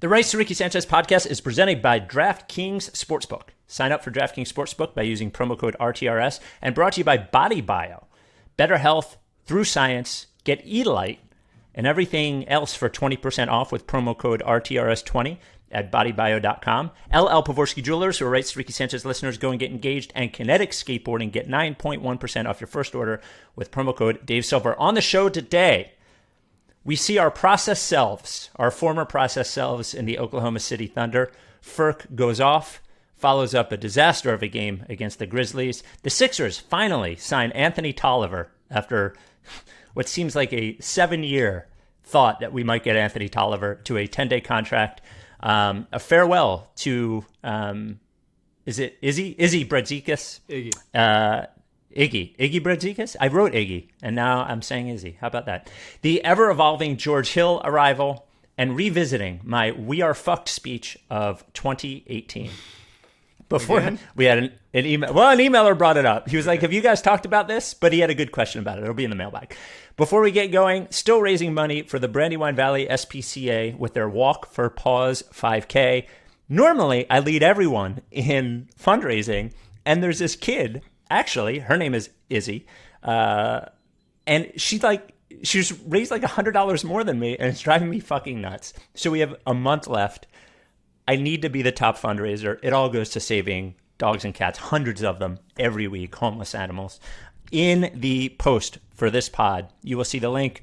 The Rights to Ricky Sanchez podcast is presented by DraftKings Sportsbook. Sign up for DraftKings Sportsbook by using promo code RTRS, and brought to you by Body Bio. Better health through science. Get Eat-Lite and everything else for 20% off with promo code RTRS20 at bodybio.com. LL Pavorsky Jewelers, who are Rights to Ricky Sanchez listeners, go and get engaged. And Kinetic Skateboarding, get 9.1% off your first order with promo code Dave Silver. On the show today, we see our process selves, our former process selves in the Oklahoma City Thunder. Furk goes off, follows up a disaster of a game against the Grizzlies. The Sixers finally sign Anthony Tolliver after what seems like a 7-year thought that we might get Anthony Tolliver to a 10-day contract. A farewell to, is it Izzy Bredzikas? Iggy Bredzikas? I wrote Iggy, and now I'm saying Izzy. How about that? The ever-evolving George Hill arrival, and revisiting my "We Are Fucked" speech of 2018. Before Again? We had an email. Well, an emailer brought it up. He was like, "Have you guys talked about this?" But he had a good question about it. It'll be in the mailbag. Before we get going, still raising money for the Brandywine Valley SPCA with their Walk for Pause 5K. Normally, I lead everyone in fundraising, and there's this kid. Actually, her name is Izzy, and she's raised like $100 more than me, and it's driving me fucking nuts. So we have a month left. I need to be the top fundraiser. It all goes to saving dogs and cats, hundreds of them every week, homeless animals. In the post for this pod, you will see the link.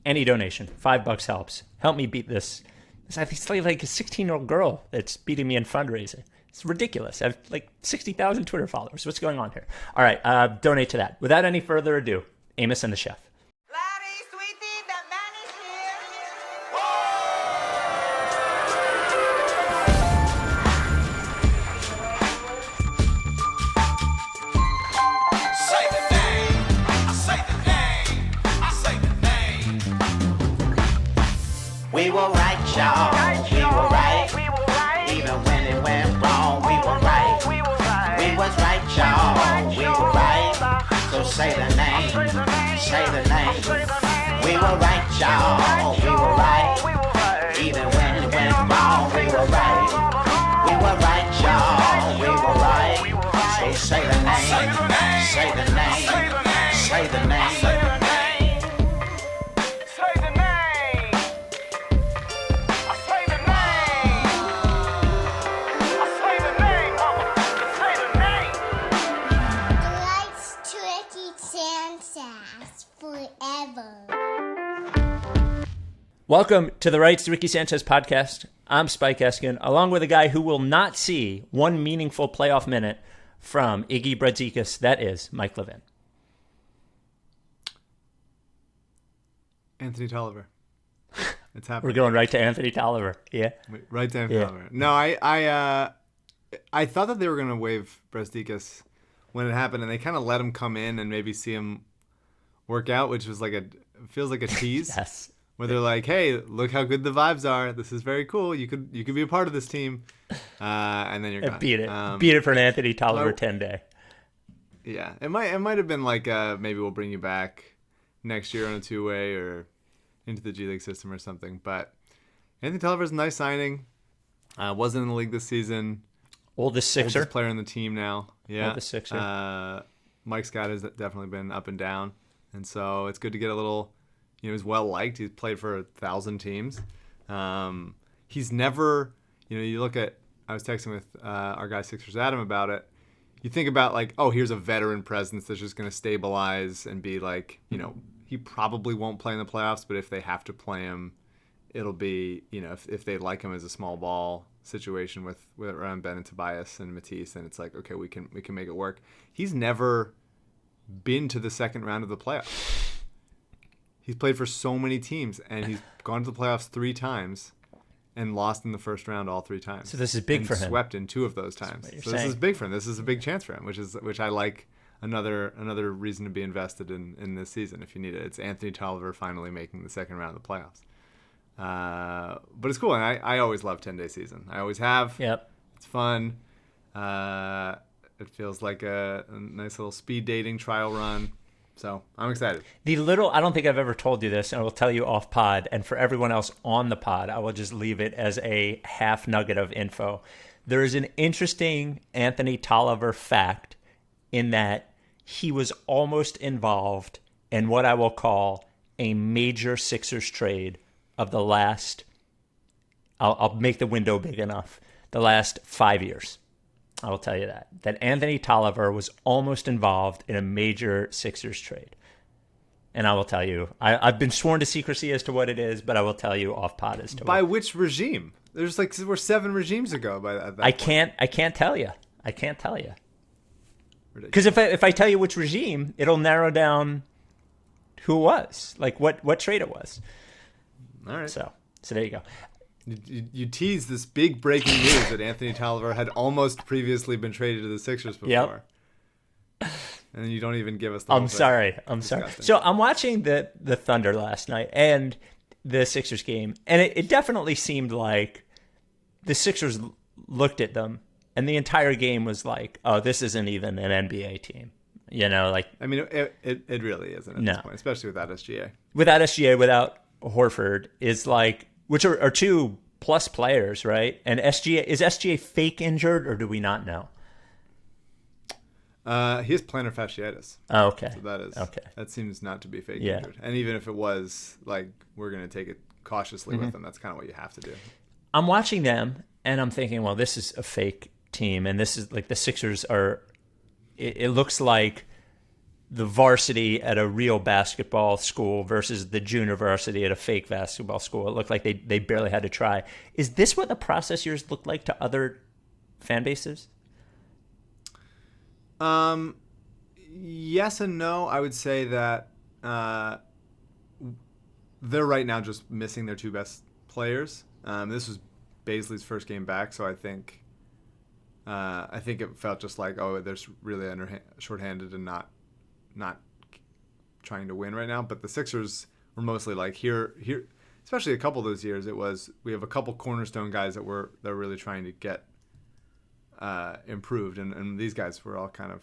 Any donation, $5 helps. Help me beat this. It's like a 16-year-old girl that's beating me in fundraising. It's ridiculous. I have like 60,000 Twitter followers. What's going on here? All right, donate to that. Without any further ado, Amos and the Chef. We were right, y'all. We were right. Even when it went wrong, we were right. We was right, y'all. We were right. So say the name. Say the name. We were right, y'all. We were right. Even when it went wrong, we were right. We were right, y'all. We were right. So say the name. Say the name. Say the name. Welcome to the Rights to Ricky Sanchez podcast. I'm Spike Eskin, along with a guy who will not see one meaningful playoff minute from Iggy Bredzikas. That is Mike Levin. Anthony Tolliver. It's happening. We're going right to Anthony Tolliver. Yeah. Right to Anthony Tolliver. No, I thought that they were going to waive Bredzikas when it happened, and they kind of let him come in and maybe see him work out, which was feels like a tease. Yes. Where they're like, "Hey, look how good the vibes are. This is very cool. You could be a part of this team," and then you're gone. Beat it for an Anthony Tolliver 10-day. Yeah, it might have been like maybe we'll bring you back next year on a 2-way or into the G League system or something. But Anthony Tolliver's a nice signing. Wasn't in the league this season. Oldest Sixer. Oldest player on the team now. Yeah. Oldest Sixer. Mike Scott has definitely been up and down, and so it's good to get a little. He's well liked. He's played for 1,000 teams. He's never, you look at, I was texting with our guy Sixers Adam about it. You think about like, oh, here's a veteran presence that's just going to stabilize and be like, he probably won't play in the playoffs, but if they have to play him, it'll be, if they like him as a small ball situation with around Ben and Tobias and Matisse, then it's like, okay, we can make it work. He's never been to the second round of the playoffs. He's played for so many teams, and he's gone to the playoffs 3 times and lost in the first round all 3 times. So this is big for him. Swept in 2 of those times. So this is big for him. This is a big chance for him, which I like. Another reason to be invested in this season if you need it. It's Anthony Tolliver finally making the second round of the playoffs. But it's cool, and I always love 10-day season. I always have. Yep. It's fun. It feels like a nice little speed dating trial run. So I'm excited. I don't think I've ever told you this, and I will tell you off pod, and for everyone else on the pod, I will just leave it as a half nugget of info. There is an interesting Anthony Tolliver fact in that he was almost involved in what I will call a major Sixers trade of the last, I'll make the window big enough, the last 5 years. I will tell you that Anthony Tolliver was almost involved in a major Sixers trade. And I will tell you, I've been sworn to secrecy as to what it is, but I will tell you off pod as to by which regime. There's we're 7 regimes ago by that. I can't tell you. I can't tell you. Because if I tell you which regime, it'll narrow down who it was, like what trade it was. All right. So there you go. You teased this big breaking news that Anthony Tolliver had almost previously been traded to the Sixers before. Yep. And then you don't even give us the I'm sorry. So I'm watching the Thunder last night and the Sixers game, and it definitely seemed like the Sixers looked at them, and the entire game was like, oh, this isn't even an NBA team. You know, like... I mean, it really isn't at this point, especially without SGA. Without SGA, without Horford, is like... Which are 2 plus players, right? And is SGA fake injured, or do we not know? He has plantar fasciitis. Oh, okay. So that seems not to be fake injured. And even if it was, like, we're going to take it cautiously with him, that's kind of what you have to do. I'm watching them, and I'm thinking, well, this is a fake team, and this is like the Sixers are... It looks like the varsity at a real basketball school versus the junior varsity at a fake basketball school. It looked like they barely had to try. Is this what the process years look like to other fan bases? Yes and no. I would say that they're right now just missing their 2 best players. This was Baisley's first game back, so I think it felt just like, oh, they're really shorthanded and not trying to win right now. But the Sixers were mostly like here, especially a couple of those years. It was, we have a couple cornerstone guys that are really trying to get improved, and these guys were all kind of,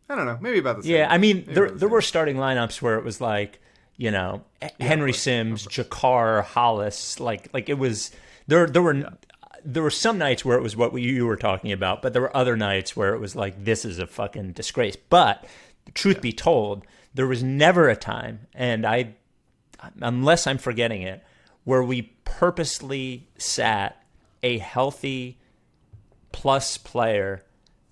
I don't know, maybe about the same. Yeah, I mean, there were starting lineups where it was like, you know, Henry Sims, Jakar, Hollis, like it was there were some nights where it was what you were talking about, but there were other nights where it was like, this is a fucking disgrace. But truth be told, there was never a time, and unless I'm forgetting it, where we purposely sat a healthy plus player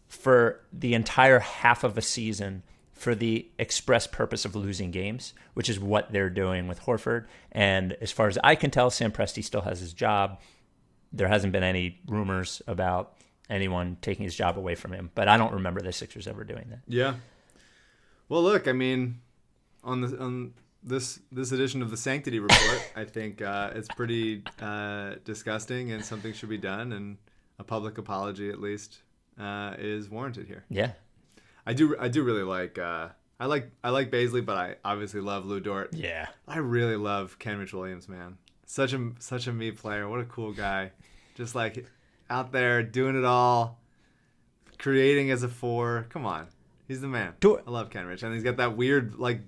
for the entire half of a season for the express purpose of losing games, which is what they're doing with Horford. And as far as I can tell, Sam Presti still has his job. There hasn't been any rumors about anyone taking his job away from him, but I don't remember the Sixers ever doing that. Yeah. Well, look, I mean, on this edition of the Sanctity Report, I think it's pretty disgusting, and something should be done, and a public apology at least is warranted here. Yeah, I do really like. I like Baisley, but I obviously love Lou Dort. Yeah, I really love Kenrich Williams, man. Such a me player. What a cool guy. Just like out there doing it all, creating as a 4. Come on. He's the man. I love Kenrich. And he's got that weird like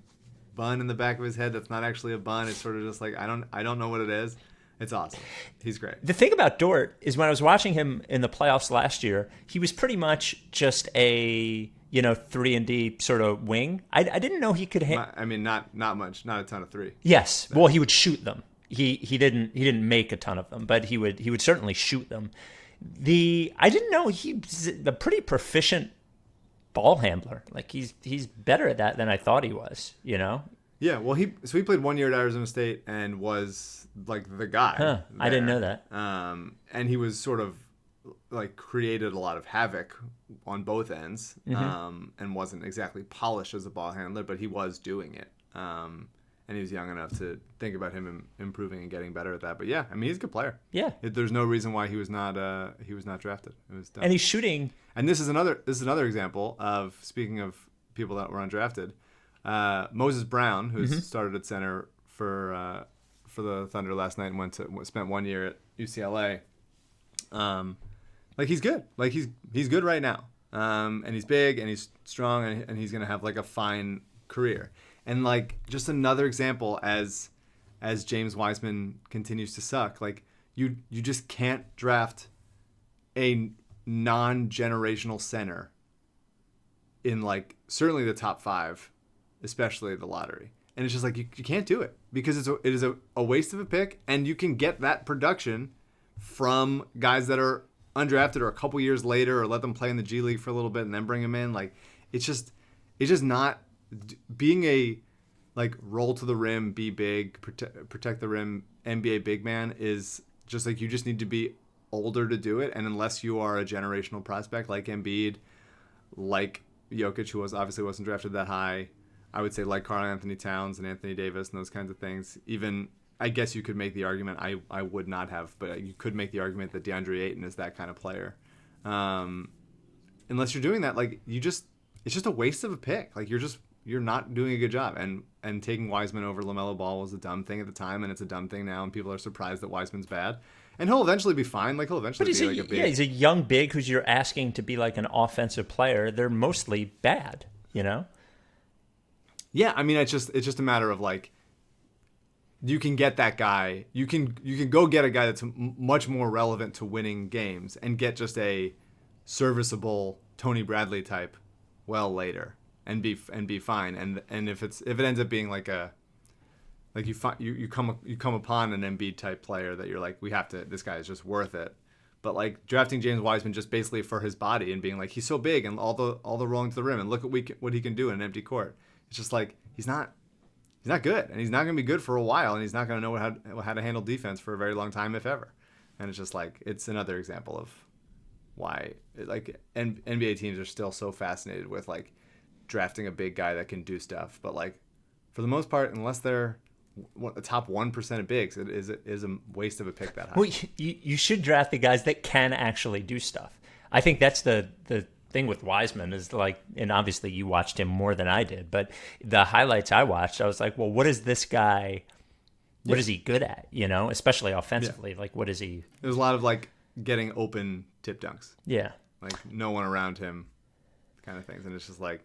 bun in the back of his head that's not actually a bun. It's sort of just like, I don't know what it is. It's awesome. He's great. The thing about Dort is when I was watching him in the playoffs last year, he was pretty much just a 3-and-D sort of wing. I didn't know he could I mean, not much, not a ton of 3. Yes. Well, he would shoot them. He didn't make a ton of them, but he would certainly shoot them. I didn't know he's a pretty proficient ball handler. Like he's better at that than I thought he was, you know? Yeah, well he played 1 year at Arizona State and was like the guy. Huh, I didn't know that. And he was sort of like created a lot of havoc on both ends. And wasn't exactly polished as a ball handler, but he was doing it. And he was young enough to think about him improving and getting better at that. But yeah, I mean, he's a good player. Yeah, there's no reason why he was not drafted. It was done. And he's shooting. And this is another example of, speaking of people that were undrafted, Moses Brown, who's started at center for the Thunder last night and spent 1 year at UCLA. Like he's good. Like he's good right now. And he's big and he's strong and he's gonna have like a fine career. And like just another example as James Wiseman continues to suck, like you just can't draft a non-generational center in like certainly the top 5, especially the lottery. And it's just like you can't do it because it is a waste of a pick, and you can get that production from guys that are undrafted or a couple years later, or let them play in the G League for a little bit and then bring them in. Like it's just not being a like roll to the rim, be big, protect the rim NBA big man is just like you just need to be older to do it. And unless you are a generational prospect like Embiid, like Jokic, who obviously wasn't drafted that high, I would say like Karl Anthony Towns and Anthony Davis and those kinds of things. Even I guess you could make the argument, I would not have, but you could make the argument that DeAndre Ayton is that kind of player. Unless you're doing that, like it's just a waste of a pick. Like you're not doing a good job. And taking Wiseman over LaMelo Ball was a dumb thing at the time, and it's a dumb thing now, and people are surprised that Wiseman's bad. And he'll eventually be fine. Like he'll eventually be like a big. Yeah, he's a young big who's you're asking to be like an offensive player. They're mostly bad, you know? Yeah, I mean it's just a matter of like you can get that guy. You can go get a guy that's much more relevant to winning games and get just a serviceable Tony Bradley type well later and be fine. And if it ends up being like you come upon an Embiid type player that you're like, this guy is just worth it. But like drafting James Wiseman just basically for his body and being like he's so big and all the rolling to the rim and look at what he can do in an empty court. It's just like he's not good, and he's not going to be good for a while, and he's not going to know how to handle defense for a very long time, if ever. And it's just like it's another example of why like NBA teams are still so fascinated with like drafting a big guy that can do stuff, but like for the most part, unless they're the top 1% of bigs, it is a waste of a pick that high. Well, you should draft the guys that can actually do stuff. I think that's the thing with Wiseman is like, and obviously you watched him more than I did, but the highlights I watched, I was like, well, what is this guy? What is he good at? You know, especially offensively. Like, what is he? There's a lot of like getting open tip dunks. Yeah, like no one around him, kind of things, and it's just like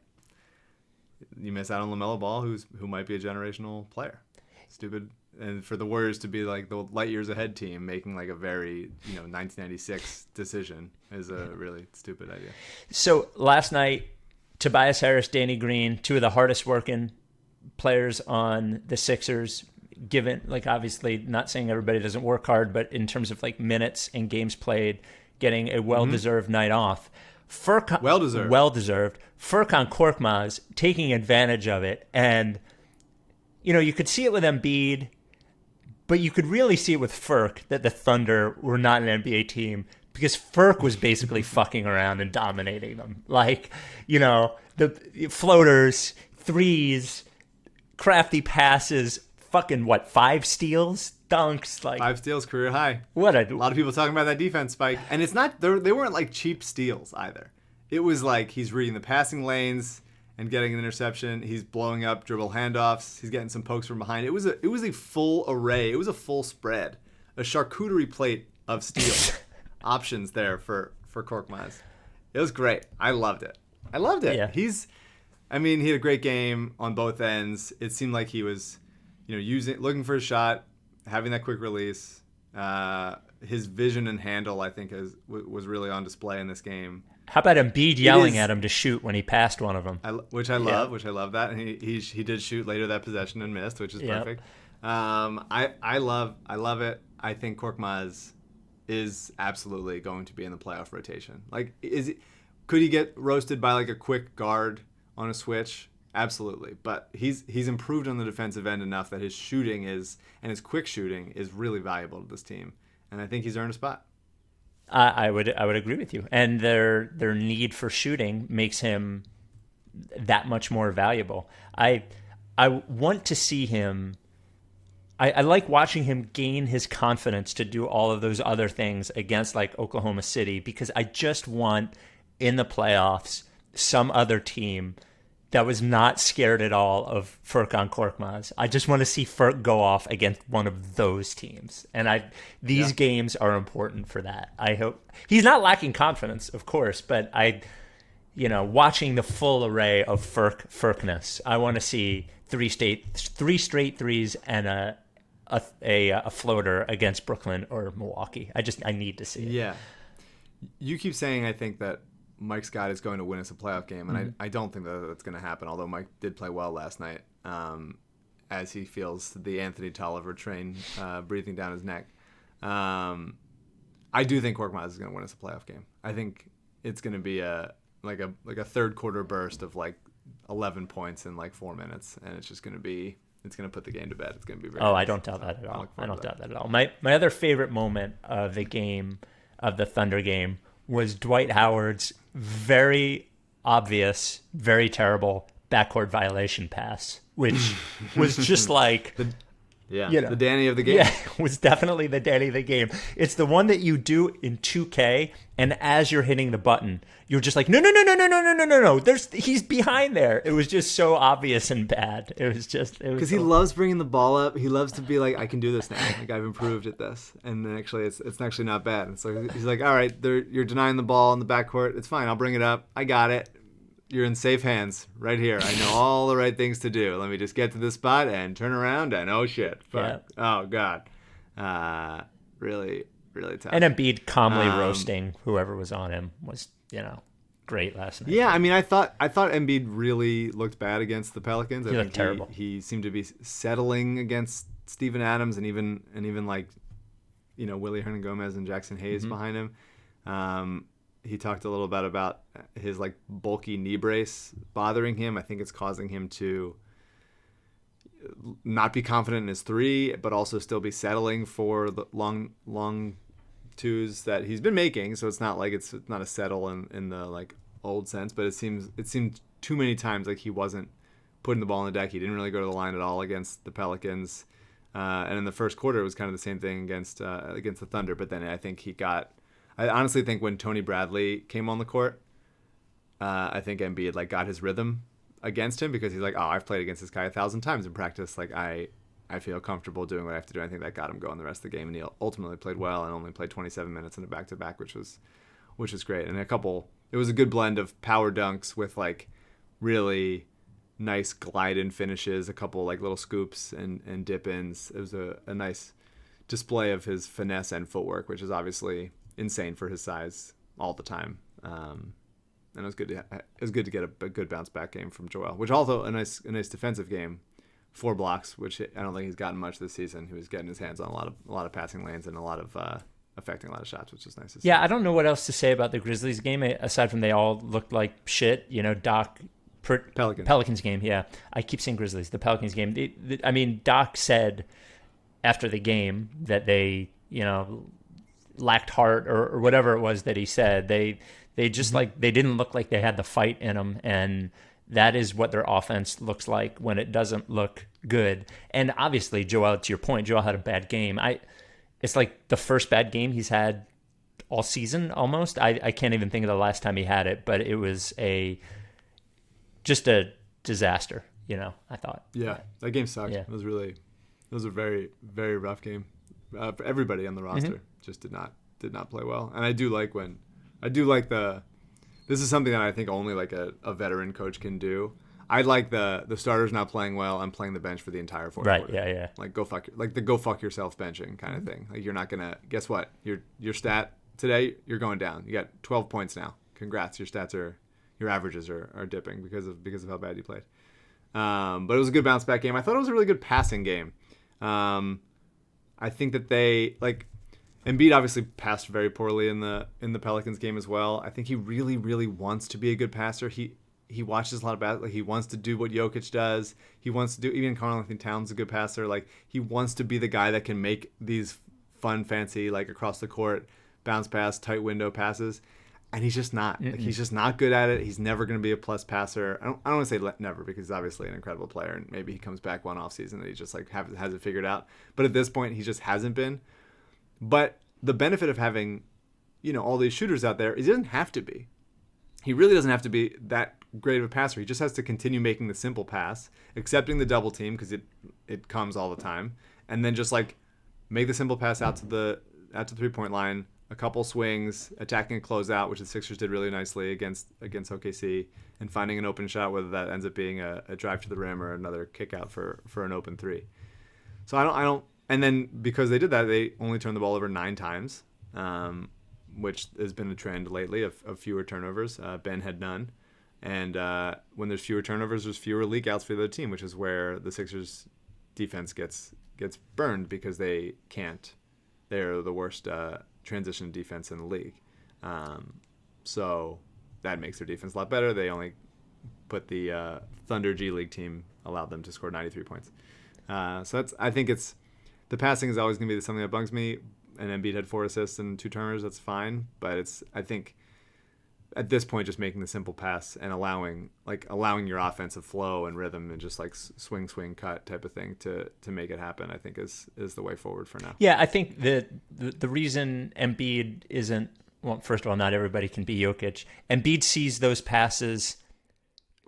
you miss out on LaMelo Ball, who might be a generational player. Stupid. And for the Warriors to be like the light years ahead team making like a very 1996 decision is a really stupid idea. So last night, Tobias Harris, Danny Green, two of the hardest working players on the Sixers, given like obviously not saying everybody doesn't work hard, but in terms of like minutes and games played, getting a well-deserved night off. Well-deserved. Furkan Korkmaz taking advantage of it. And, you could see it with Embiid, but you could really see it with Furk that the Thunder were not an NBA team because Furk was basically fucking around and dominating them. Like, the floaters, threes, crafty passes, fucking 5 steals, dunks, like 5 steals, career high. A a lot of people talking about that defense spike, and it's not they weren't like cheap steals either. It was like he's reading the passing lanes and getting an interception. He's blowing up dribble handoffs. He's getting some pokes from behind. It was a full array. It was a full spread, a charcuterie plate of steal options there for Korkmaz. It was great. I loved it. Yeah. He had a great game on both ends. It seemed like he was, looking for a shot, having that quick release. His vision and handle, I think, was really on display in this game. How about Embiid yelling at him to shoot when he passed one of them? Which I love that. And he did shoot later that possession and missed, which is perfect. I love it. I think Korkmaz is absolutely going to be in the playoff rotation. Like, could he get roasted by like a quick guard on a switch? Absolutely. But he's improved on the defensive end enough that his shooting and his quick shooting is really valuable to this team. And I think he's earned a spot. I would agree with you. And their need for shooting makes him that much more valuable. I want to see him. I like watching him gain his confidence to do all of those other things against like Oklahoma City, because I just want in the playoffs some other team that was not scared at all of Furkan Korkmaz. I just want to see Furk go off against one of those teams. And these games are important for that. I hope he's not lacking confidence, of course, but watching the full array of Furkness, I want to see three straight threes and a floater against Brooklyn or Milwaukee. I need to see it. Yeah. You keep saying, I think, that Mike Scott is going to win us a playoff game, and I don't think that that's going to happen, although Mike did play well last night, as he feels the Anthony Tolliver train breathing down his neck. I do think Korkmaz is going to win us a playoff game. I think it's going to be a third quarter burst of like 11 points in like 4 minutes, and it's going to put the game to bed. It's going to be very. Oh, nice. I don't doubt that at all. I don't doubt that at all. My other favorite moment of the Thunder game was Dwight Howard's very obvious, very terrible backcourt violation pass, which was just like the Danny of the game. Yeah, it was definitely the Danny of the game. It's the one that you do in 2K, and as you're hitting the button, you're just like, no. He's behind there. It was just so obvious and bad. It was because he loves bringing the ball up. He loves to be like, I can do this now. Like, I've improved at this, and actually, it's actually not bad. And so he's like, all right, you're denying the ball in the backcourt. It's fine. I'll bring it up. I got it. You're in safe hands right here. I know all the right things to do. Let me just get to this spot and turn around and oh shit. Fuck. Yeah. Oh God. Really, really tough. And Embiid calmly roasting whoever was on him was, great last night. Yeah, I mean, I thought Embiid really looked bad against the Pelicans. He looked terrible. He seemed to be settling against Steven Adams and even like, Willie Hernan-Gomez and Jackson Hayes behind him. He talked a little bit about his like bulky knee brace bothering him. I think it's causing him to not be confident in his three, but also still be settling for the long twos that he's been making. So it's not like it's not a settle in the like old sense, but it seemed too many times like he wasn't putting the ball on the deck. He didn't really go to the line at all against the Pelicans. And in the first quarter, it was kind of the same thing against the Thunder. But then I honestly think when Tony Bradley came on the court, I think Embiid like got his rhythm against him because he's like, oh, I've played against this guy 1,000 times in practice. Like I feel comfortable doing what I have to do. I think that got him going the rest of the game, and he ultimately played well and only played 27 minutes in a back-to-back, which was great. And it was a good blend of power dunks with like really nice glide-in finishes, a couple like little scoops and dip-ins. It was a nice display of his finesse and footwork, which is obviously insane for his size all the time. And it was good to get a good bounce back game from Joel, which also a nice defensive game, 4 blocks, which I don't think he's gotten much this season. He was getting his hands on a lot of passing lanes and a lot of affecting a lot of shots, which is nice to see. Yeah, I don't know what else to say about the Grizzlies game aside from they all looked like shit. Pelicans game. Yeah, I keep saying Grizzlies. The Pelicans game. Doc said after the game that they lacked heart or whatever it was that he said. They just like they didn't look like they had the fight in them, and that is what their offense looks like when it doesn't look good. And obviously, Joel, to your point, Joel had a bad game. It's like the first bad game he's had all season almost. I can't even think of the last time he had it, but it was just a disaster. I thought. Yeah, that game sucked. Yeah. It was a very, very rough game for everybody on the roster. Mm-hmm. Just did not play well. And I do like this is something that I think only like a veteran coach can do. I like the starters not playing well and playing the bench for the entire fourth quarter. Right, yeah. Like go fuck yourself benching kind of thing. Like you're not gonna guess what? Your stat today, you're going down. You got 12 points now. Congrats. Your averages are dipping because of how bad you played. But it was a good bounce back game. I thought it was a really good passing game. I think that they like Embiid obviously passed very poorly in the Pelicans game as well. I think he really, really wants to be a good passer. He watches a lot of basketball. Like he wants to do what Jokic does. He wants to do, even Karl-Anthony Towns is a good passer. Like he wants to be the guy that can make these fun, fancy, like across the court, bounce pass, tight window passes. And he's just not. Like, he's just not good at it. He's never going to be a plus passer. I don't want to say never because he's obviously an incredible player and maybe he comes back one off season and he just like has it figured out. But at this point, he just hasn't been. But the benefit of having, all these shooters out there is he doesn't have to be. He really doesn't have to be that great of a passer. He just has to continue making the simple pass, accepting the double team because it comes all the time, and then just like make the simple pass out to the 3-point line, a couple swings, attacking a closeout, which the Sixers did really nicely against OKC, and finding an open shot, whether that ends up being a drive to the rim or another kick out for an open three. So I don't. And then because they did that, they only turned the ball over 9 times, which has been a trend lately of fewer turnovers. Ben had none. And when there's fewer turnovers, there's fewer leak outs for the other team, which is where the Sixers defense gets burned because they can't. They're the worst transition defense in the league. So that makes their defense a lot better. They only put the Thunder G League team, allowed them to score 93 points. So I think the passing is always going to be something that bugs me. And Embiid had 4 assists and 2 turnovers. That's fine. But I think at this point, just making the simple pass and allowing your offensive flow and rhythm and just like swing, cut type of thing to make it happen, I think is the way forward for now. Yeah, I think the reason Embiid isn't, well, first of all, not everybody can be Jokic. Embiid sees those passes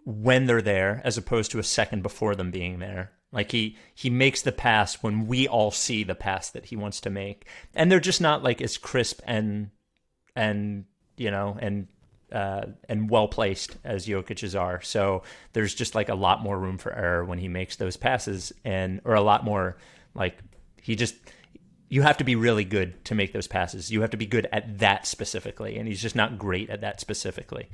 when they're there as opposed to a second before them being there. Like he makes the pass when we all see the pass that he wants to make. And they're just not like as crisp and well placed as Jokic's are. So there's just like a lot more room for error when he makes those passes, or a lot more like you have to be really good to make those passes. You have to be good at that specifically, and he's just not great at that specifically.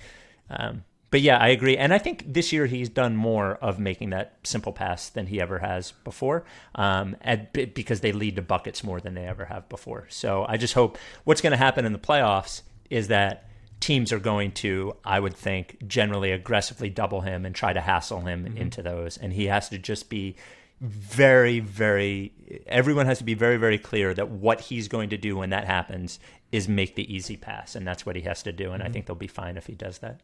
But yeah, I agree. And I think this year he's done more of making that simple pass than he ever has before, because they lead to buckets more than they ever have before. So I just hope what's going to happen in the playoffs is that teams are going to, I would think, generally aggressively double him and try to hassle him into those. And he has to just be everyone has to be very, very clear that what he's going to do when that happens is make the easy pass. And that's what he has to do. And I think they'll be fine if he does that.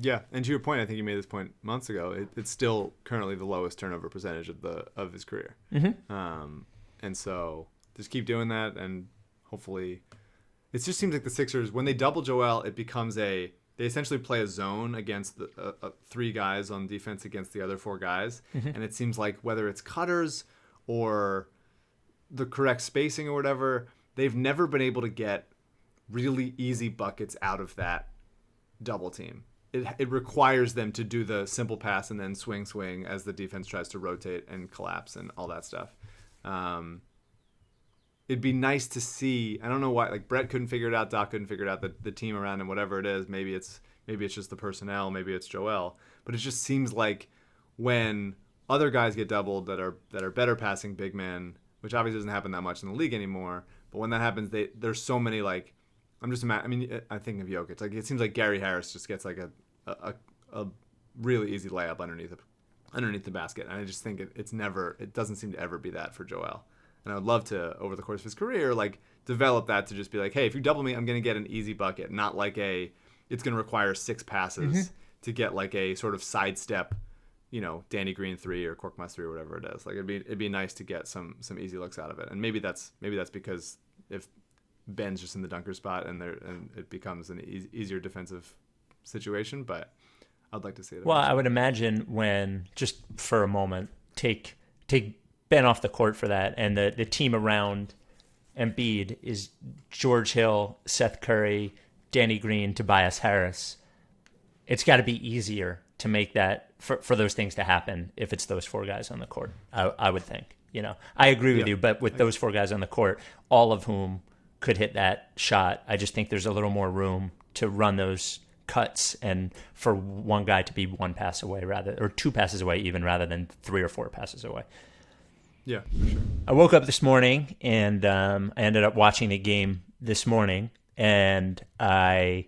Yeah, and to your point, I think you made this point months ago. It's still currently the lowest turnover percentage of his career, and so just keep doing that, and hopefully, it just seems like the Sixers, when they double Joel, it becomes they essentially play a zone against the 3 guys on defense against the other 4 guys, and it seems like whether it's cutters or the correct spacing or whatever, they've never been able to get really easy buckets out of that double team. It requires them to do the simple pass and then swing as the defense tries to rotate and collapse and all that stuff. It'd be nice to see. I don't know why. Like Brett couldn't figure it out. Doc couldn't figure it out. The team around him, whatever it is, maybe it's just the personnel. Maybe it's Joel. But it just seems like when other guys get doubled that are better passing big men, which obviously doesn't happen that much in the league anymore. But when that happens, there's so many like. I think of Jokic. Like it seems like Gary Harris just gets like a really easy layup underneath the basket, and I just think it doesn't seem to ever be that for Joel. And I would love to, over the course of his career, like develop that to just be like, hey, if you double me, I'm going to get an easy bucket, not like it's going to require 6 passes to get like a sort of sidestep, Danny Green 3 or Korkmaz 3 or whatever it is. Like it'd be nice to get some easy looks out of it, and maybe that's because if Ben's just in the dunker spot and it becomes an easier defensive situation, but I'd like to see it. Well, I would imagine when, just for a moment, take Ben off the court for that, and the team around Embiid is George Hill, Seth Curry, Danny Green, Tobias Harris. It's got to be easier to make that for those things to happen if it's those 4 guys on the court. I would think. I agree with you, but with those 4 guys on the court, all of whom could hit that shot, I just think there's a little more room to run those cuts and for one guy to be 1 pass away or 2 passes away even rather than 3 or 4 passes away. Yeah, for sure. I woke up this morning and I ended up watching the game this morning, and I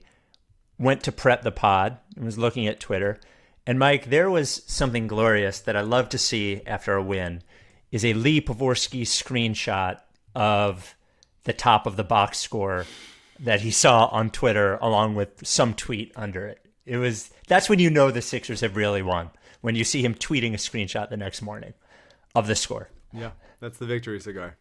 went to prep the pod and was looking at Twitter. And Mike, there was something glorious that I love to see after a win is a Lee Pavorsky screenshot of the top of the box score that he saw on Twitter along with some tweet under it. That's when you know the Sixers have really won, when you see him tweeting a screenshot the next morning of the score. Yeah, that's the victory cigar.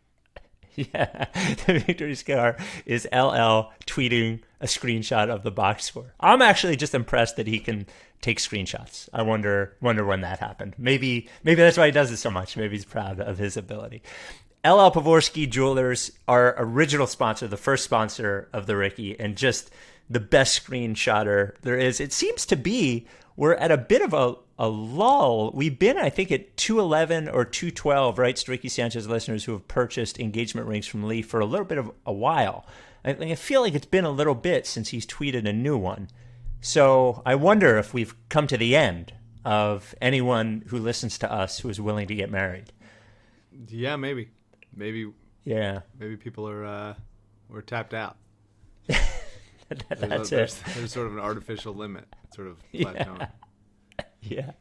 Yeah, the victory cigar is LL tweeting a screenshot of the box score. I'm actually just impressed that he can take screenshots. I wonder when that happened. Maybe that's why he does it so much. Maybe he's proud of his ability. LL Pavorsky Jewelers, our original sponsor, the first sponsor of the Ricky, and just the best screenshotter there is. It seems to be we're at a bit of a lull. We've been, I think, at 211 or 212, right, to Ricky Sanchez listeners who have purchased engagement rings from Lee for a little bit of a while. I feel like it's been a little bit since he's tweeted a new one. So I wonder if we've come to the end of anyone who listens to us who is willing to get married. Yeah, maybe. Yeah. Maybe people are we're tapped out. That's there's sort of an artificial limit, sort of plateauing. Yeah.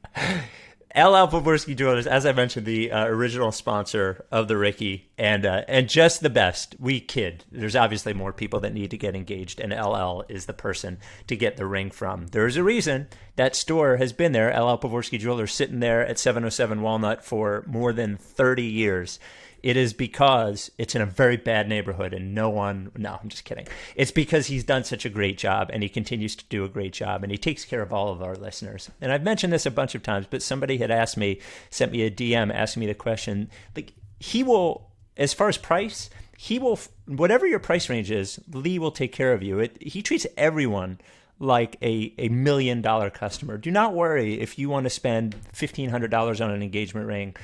LL Pavorsky Jewelers, as I mentioned, the original sponsor of the Ricky, and just the best. We kid. There's obviously more people that need to get engaged, and LL is the person to get the ring from. There's a reason that store has been there, LL Pavorsky Jewelers, sitting there at 707 Walnut for more than 30 years. It is because it's in a very bad neighborhood and no, I'm just kidding. It's because he's done such a great job and he continues to do a great job and he takes care of all of our listeners. And I've mentioned this a bunch of times, but somebody had sent me a DM asking me the question, like, he will, as far as price, he will, whatever your price range is, Lee will take care of you. He treats everyone like a $1 million customer. Do not worry if you want to spend $1,500 on an engagement ring.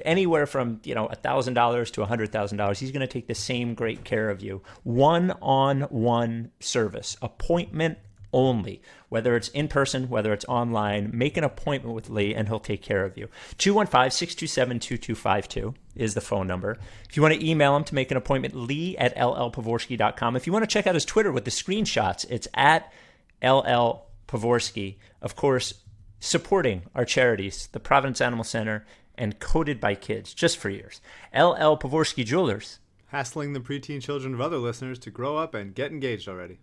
Anywhere from $1,000 to $100,000, he's going to take the same great care of you. One-on-one service, appointment only. Whether it's in person, whether it's online, make an appointment with Lee and he'll take care of you. 215-627-2252 is the phone number. If you want to email him to make an appointment, lee@llpavorsky.com. If you want to check out his Twitter with the screenshots, it's at LL Pavorsky. Of course, supporting our charities, the Providence Animal Center and Coded by Kids, just for years. LL Pavorsky Jewelers. Hassling the preteen children of other listeners to grow up and get engaged already.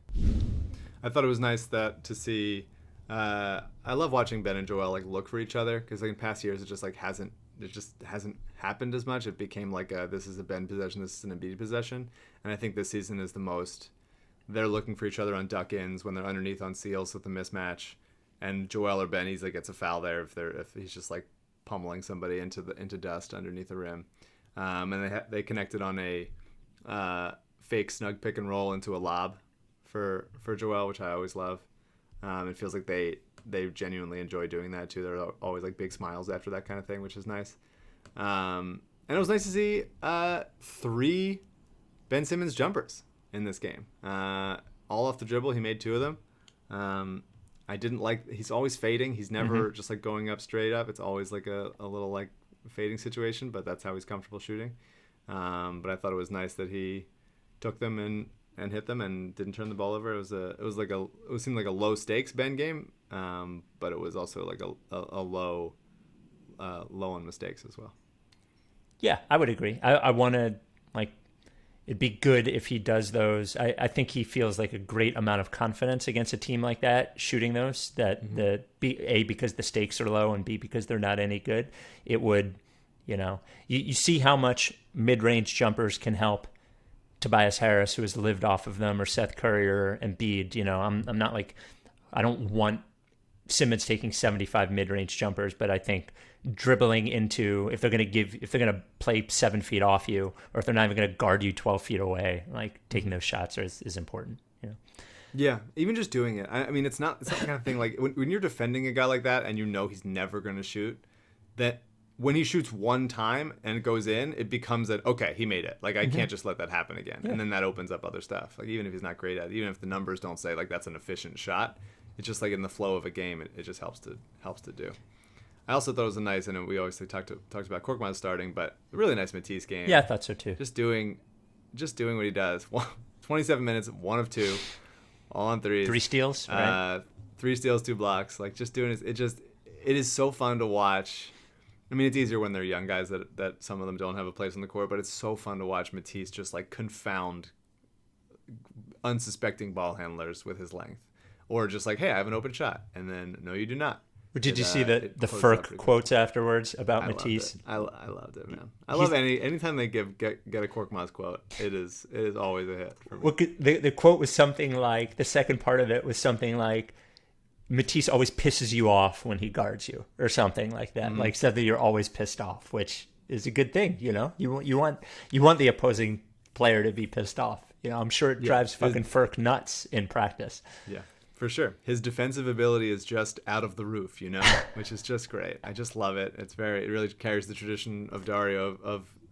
I thought it was nice to see. I love watching Ben and Joel look for each other because in past years it just hasn't happened as much. It became this is a Ben possession, this is an Embiid possession, and I think this season is the most. They're looking for each other on duck-ins when they're underneath on seals with a mismatch, and Joel or Ben easily gets a foul there if he's just pummeling somebody into dust underneath the rim, and they connected on a fake snug pick and roll into a lob for Joel, which I always love. It feels like they genuinely enjoy doing that too. They're always big smiles after that kind of thing, which is nice. And it was nice to see 3 Ben Simmons jumpers in this game. All off the dribble, he made 2 of them. I didn't he's always fading. He's never just going up straight up. It's always a little fading situation, but that's how he's comfortable shooting. But I thought it was nice that he took them and hit them and didn't turn the ball over. It seemed like a low stakes Ben game, but it was also a low on mistakes as well. Yeah, I would agree. I wanted it'd be good if he does those. I think he feels a great amount of confidence against a team like that, shooting those, because the stakes are low, and B, because they're not any good. It would, you see how much mid-range jumpers can help Tobias Harris, who has lived off of them, or Seth Curry or Embiid. I'm not I don't want Simmons taking 75 mid-range jumpers, but I think dribbling into, if they're going to play 7 feet off you, or if they're not even going to guard you 12 feet away, taking those shots is important. Yeah, even just doing it. I mean, it's not the kind of thing when you're defending a guy like that and he's never going to shoot, that when he shoots one time and it goes in, it becomes okay, he made it. I can't just let that happen again. Yeah. And then that opens up other stuff. Even if he's not great at it, even if the numbers don't say that's an efficient shot, it's just in the flow of a game, it just helps to do. I also thought it was a nice, and we always talked about Korkmaz starting, but a really nice Matisse game. Yeah, I thought so too. Just doing what he does. 27 minutes, 1 of 2, all on threes. 3 steals, right? 3 steals, 2 blocks. Just doing it. It is so fun to watch. I mean, it's easier when they're young guys that some of them don't have a place on the court, but it's so fun to watch Matisse just confound unsuspecting ball handlers with his length. Or just hey, I have an open shot. And then, no, you do not. Did you see the Furk quotes afterwards about Matisse? I loved it, man. I love anytime they get a Korkmaz quote. It is always a hit for me. Well, the quote was something like, the second part of it was something like, Matisse always pisses you off when he guards you, or something like that. Something you're always pissed off, which is a good thing. You know, you want the opposing player to be pissed off. You know, I'm sure it drives fucking Furk nuts in practice. Yeah, for sure. His defensive ability is just out of the roof, you know, which is just great. I just love it. It really carries the tradition of Dario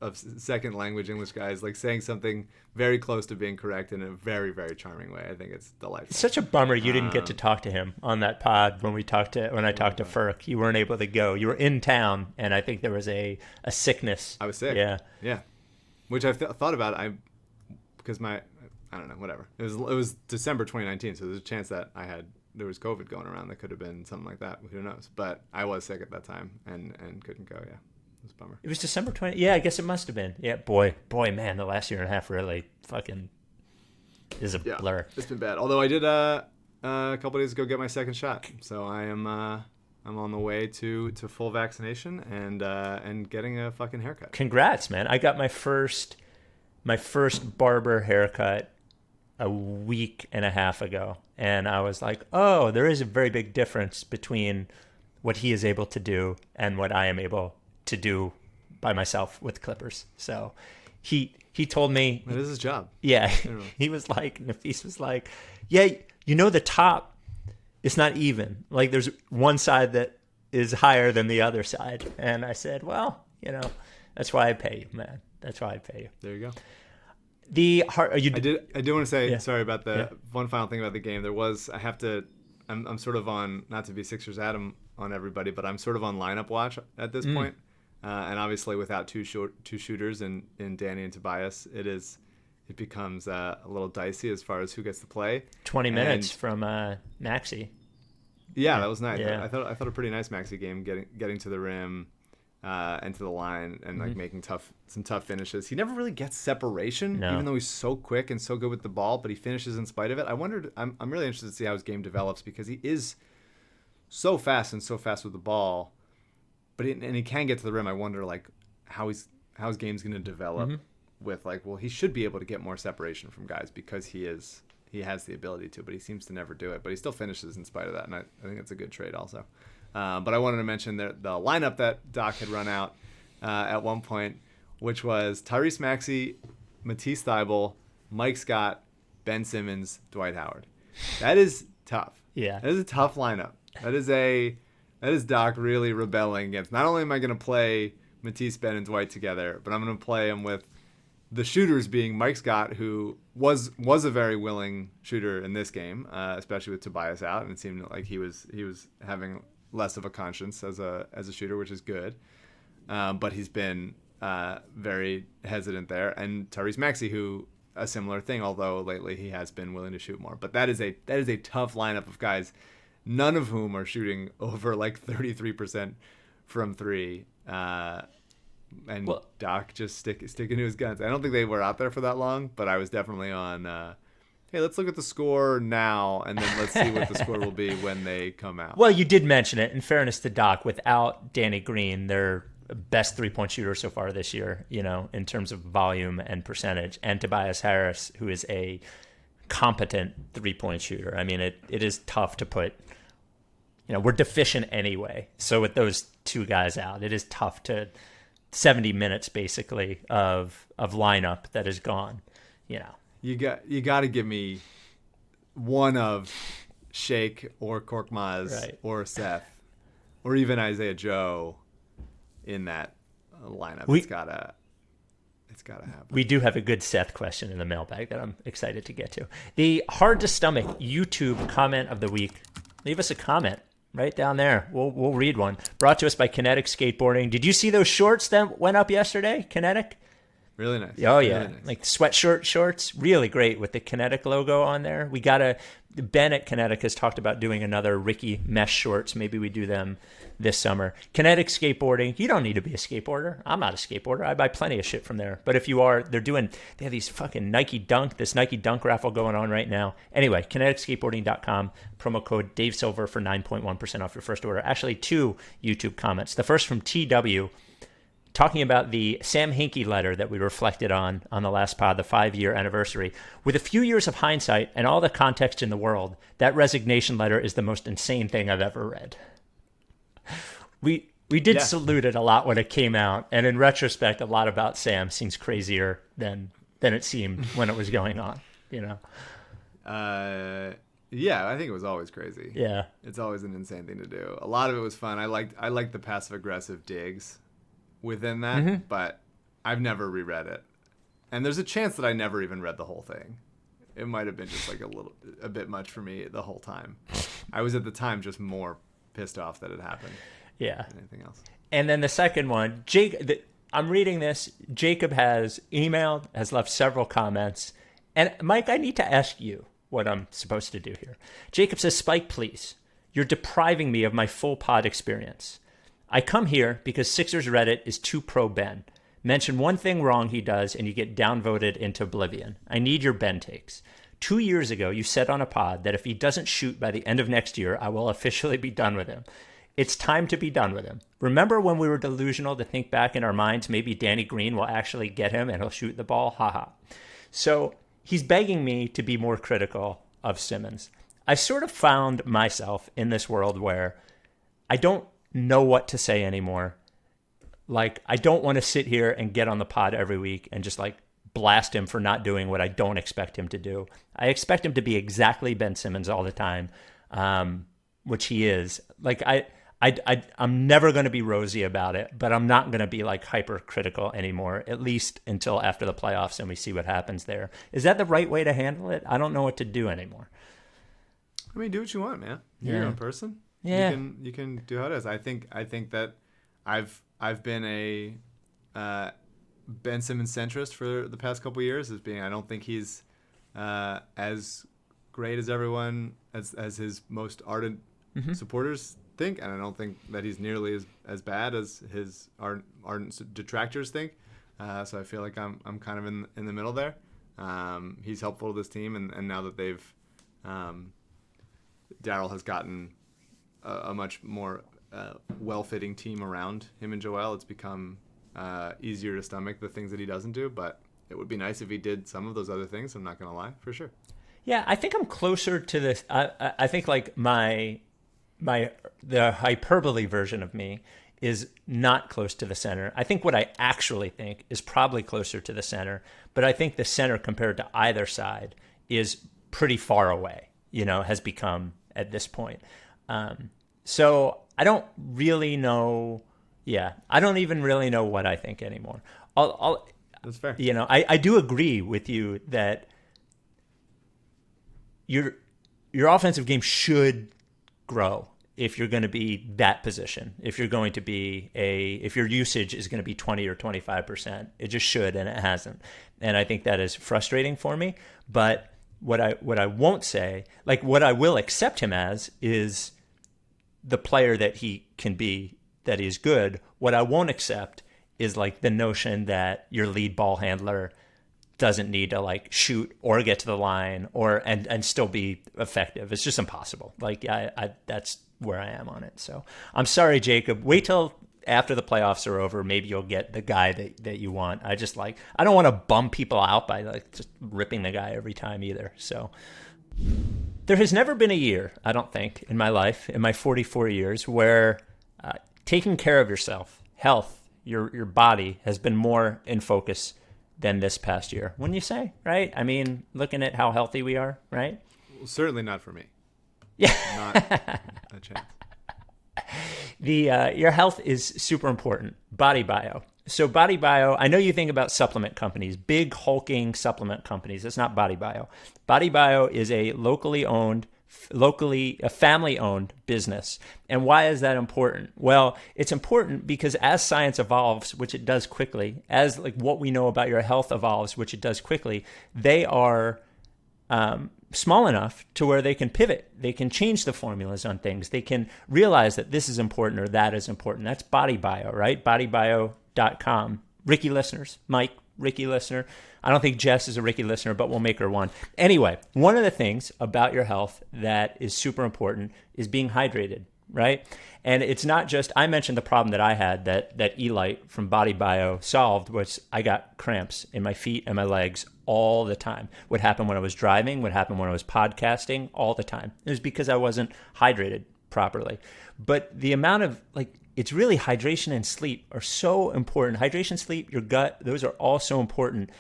of second language English guys, like saying something very close to being correct in a very, very charming way. I think it's delightful. It's such a bummer you didn't get to talk to him on that pod when I talked to Furk. You weren't able to go. You were in town, and I think there was a sickness. I was sick. Yeah. Which I've thought about. Because I don't know, whatever. It was December 2019, so there's a chance that there was COVID going around. That could have been something like that. Who knows? But I was sick at that time and couldn't go. Yeah, it was a bummer. It was December 20. Yeah, I guess it must have been. Yeah, boy, man, the last year and a half really fucking is a blur. It's been bad. Although I did a couple days ago get my second shot, so I'm on the way to full vaccination and getting a fucking haircut. Congrats, man! I got my first barber haircut a week and a half ago, and I was like, oh, there is a very big difference between what he is able to do and what I am able to do by myself with clippers. So he told me that is his job. Yeah. He was like, Nafis was like, yeah, you know, the top, it's not even. Like there's one side that is higher than the other side. And I said, well, you know, that's why I pay you, man. That's why I pay you. There you go. I do want to say sorry about the one final thing about the game. I'm sort of on, not to be Sixers Adam on everybody, but I'm sort of on lineup watch at this point. And obviously without two shooters in Danny and Tobias, it becomes a little dicey as far as who gets to play. 20 minutes from Maxey. Yeah, that was nice. Yeah. I thought a pretty nice Maxey game, getting to the rim. And to the line and like making some tough finishes. He never really gets separation, even though he's so quick and so good with the ball, but he finishes in spite of it. I'm really interested to see how his game develops because he is so fast with the ball, but he can get to the rim. I wonder like how his game's going to develop with like, well, he should be able to get more separation from guys because he has the ability to, but he seems to never do it, but he still finishes in spite of that. And I think it's a good trade also. But I wanted to mention the lineup that Doc had run out at one point, which was Tyrese Maxey, Matisse Thybulle, Mike Scott, Ben Simmons, Dwight Howard. That is tough. Yeah. That is a tough lineup. That is Doc really rebelling against. Not only am I going to play Matisse, Ben, and Dwight together, but I'm going to play them with the shooters being Mike Scott, who was a very willing shooter in this game, especially with Tobias out, and it seemed like he was having less of a conscience as a shooter, which is good. But he's been very hesitant there. And Tyrese Maxey, who a similar thing, although lately he has been willing to shoot more. But that is a tough lineup of guys, none of whom are shooting over like 33% from three. And Doc just sticking to his guns. I don't think they were out there for that long, but I was definitely on hey, let's look at the score now, and then let's see what the score will be when they come out. Well, you did mention it. In fairness to Doc, without Danny Green, their best three-point shooter so far this year, you know, in terms of volume and percentage, and Tobias Harris, who is a competent three-point shooter. I mean, it is tough to put, you know, we're deficient anyway. So with those two guys out, it is tough to 70 minutes basically of lineup that is gone, you know. You got to give me one of Shake or Korkmaz or Seth or even Isaiah Joe in that lineup. It's gotta happen. We do have a good Seth question in the mailbag that I'm excited to get to. The hard to stomach YouTube comment of the week. Leave us a comment right down there. We'll read one. Brought to us by Kinetic Skateboarding. Did you see those shorts that went up yesterday? Kinetic. Really nice. Oh, yeah. Really nice. Like sweatshirt shorts. Really great with the Kinetic logo on there. Ben at Kinetic has talked about doing another Ricky mesh shorts. Maybe we do them this summer. Kinetic Skateboarding. You don't need to be a skateboarder. I'm not a skateboarder. I buy plenty of shit from there. But if you are, they have these fucking this Nike Dunk raffle going on right now. Anyway, kineticskateboarding.com. Promo code Dave Silver for 9.1% off your first order. Actually, 2 YouTube comments. The first from TW. Talking about the Sam Hinkie letter that we reflected on the last pod, the 5-year anniversary. With a few years of hindsight and all the context in the world, that resignation letter is the most insane thing I've ever read. We did Yeah. salute it a lot when it came out, and in retrospect, a lot about Sam seems crazier than it seemed when it was going on. Yeah, I think it was always crazy. Yeah. It's always an insane thing to do. A lot of it was fun. I liked the passive aggressive digs within that, but I've never reread it. And there's a chance that I never even read the whole thing. It might have been just like a bit much for me the whole time. I was at the time just more pissed off that it happened Yeah. than anything else. And then the second one, I'm reading this. Jacob has emailed, has left several comments. And Mike, I need to ask you what I'm supposed to do here. Jacob says, Spike, please. You're depriving me of my full pod experience. I come here because Sixers Reddit is too pro Ben. Mention one thing wrong he does and you get downvoted into oblivion. I need your Ben takes. 2 years ago, you said on a pod that if he doesn't shoot by the end of next year, I will officially be done with him. It's time to be done with him. Remember when we were delusional to think back in our minds, maybe Danny Green will actually get him and he'll shoot the ball? Haha. So he's begging me to be more critical of Simmons. I sort of found myself in this world where I don't know what to say anymore. Like, I don't want to sit here and get on the pod every week and just like blast him for not doing what I don't expect him to do. I expect him to be exactly Ben Simmons all the time, which he is. Like, I'm never going to be rosy about it, but I'm not going to be like hypercritical anymore, at least until after the playoffs and we see what happens there. Is that the right way to handle it? I don't know what to do anymore. I mean, do what you want, man. You're your own person. Yeah. You can do how it is. I think that I've been a Ben Simmons centrist for the past couple of years, as being I don't think he's as great as everyone as his most ardent supporters think, and I don't think that he's nearly as bad as his ardent detractors think. So I feel like I'm kind of in the middle there. He's helpful to this team, and now that they've Daryl has gotten a much more well-fitting team around him and Joel, it's become easier to stomach the things that he doesn't do. But it would be nice if he did some of those other things. I'm not going to lie, for sure. Yeah, I think I'm closer to this. I think like the hyperbole version of me is not close to the center. I think what I actually think is probably closer to the center, but I think the center compared to either side is pretty far away, has become at this point. So I don't really know. Yeah, I don't even really know what I think anymore. That's fair. I do agree with you that your offensive game should grow if you're going to be that position. If you're going to be if your usage is going to be 20 or 25%, it just should, and it hasn't. And I think that is frustrating for me. But what I won't say, like what I will accept him as, is the player that he can be, that is good. What I won't accept is like the notion that your lead ball handler doesn't need to like shoot or get to the line and still be effective. It's just impossible. Like I that's where I am on it. So I'm sorry, Jacob. Wait till after the playoffs are over. Maybe you'll get the guy that you want. I don't want to bum people out by like just ripping the guy every time either. So there has never been a year, I don't think, in my life, in my 44 years, where taking care of yourself, health, your body has been more in focus than this past year. Wouldn't you say, right? I mean, looking at how healthy we are, right? Well, certainly not for me. Yeah. Not a chance. Your health is super important. Body Bio. So Body Bio, I know you think about supplement companies, big hulking supplement companies. It's not Body Bio. Body Bio is a family-owned business. And why is that important? Well, it's important because as science evolves, which it does quickly, as like what we know about your health evolves, which it does quickly, they are small enough to where they can pivot. They can change the formulas on things. They can realize that this is important or that is important. That's Body Bio, right? BodyBio.com. Ricky listeners, Mike, Ricky listener. I don't think Jess is a Ricky listener, but we'll make her one. Anyway, one of the things about your health that is super important is being hydrated, right? And it's not just, I mentioned the problem that I had that Elite from Body Bio solved, was I got cramps in my feet and my legs all the time. What happened when I was driving, what happened when I was podcasting, all the time. It was because I wasn't hydrated properly. But the amount of it's really hydration and sleep are so important. Hydration, sleep, your gut, those are all so important.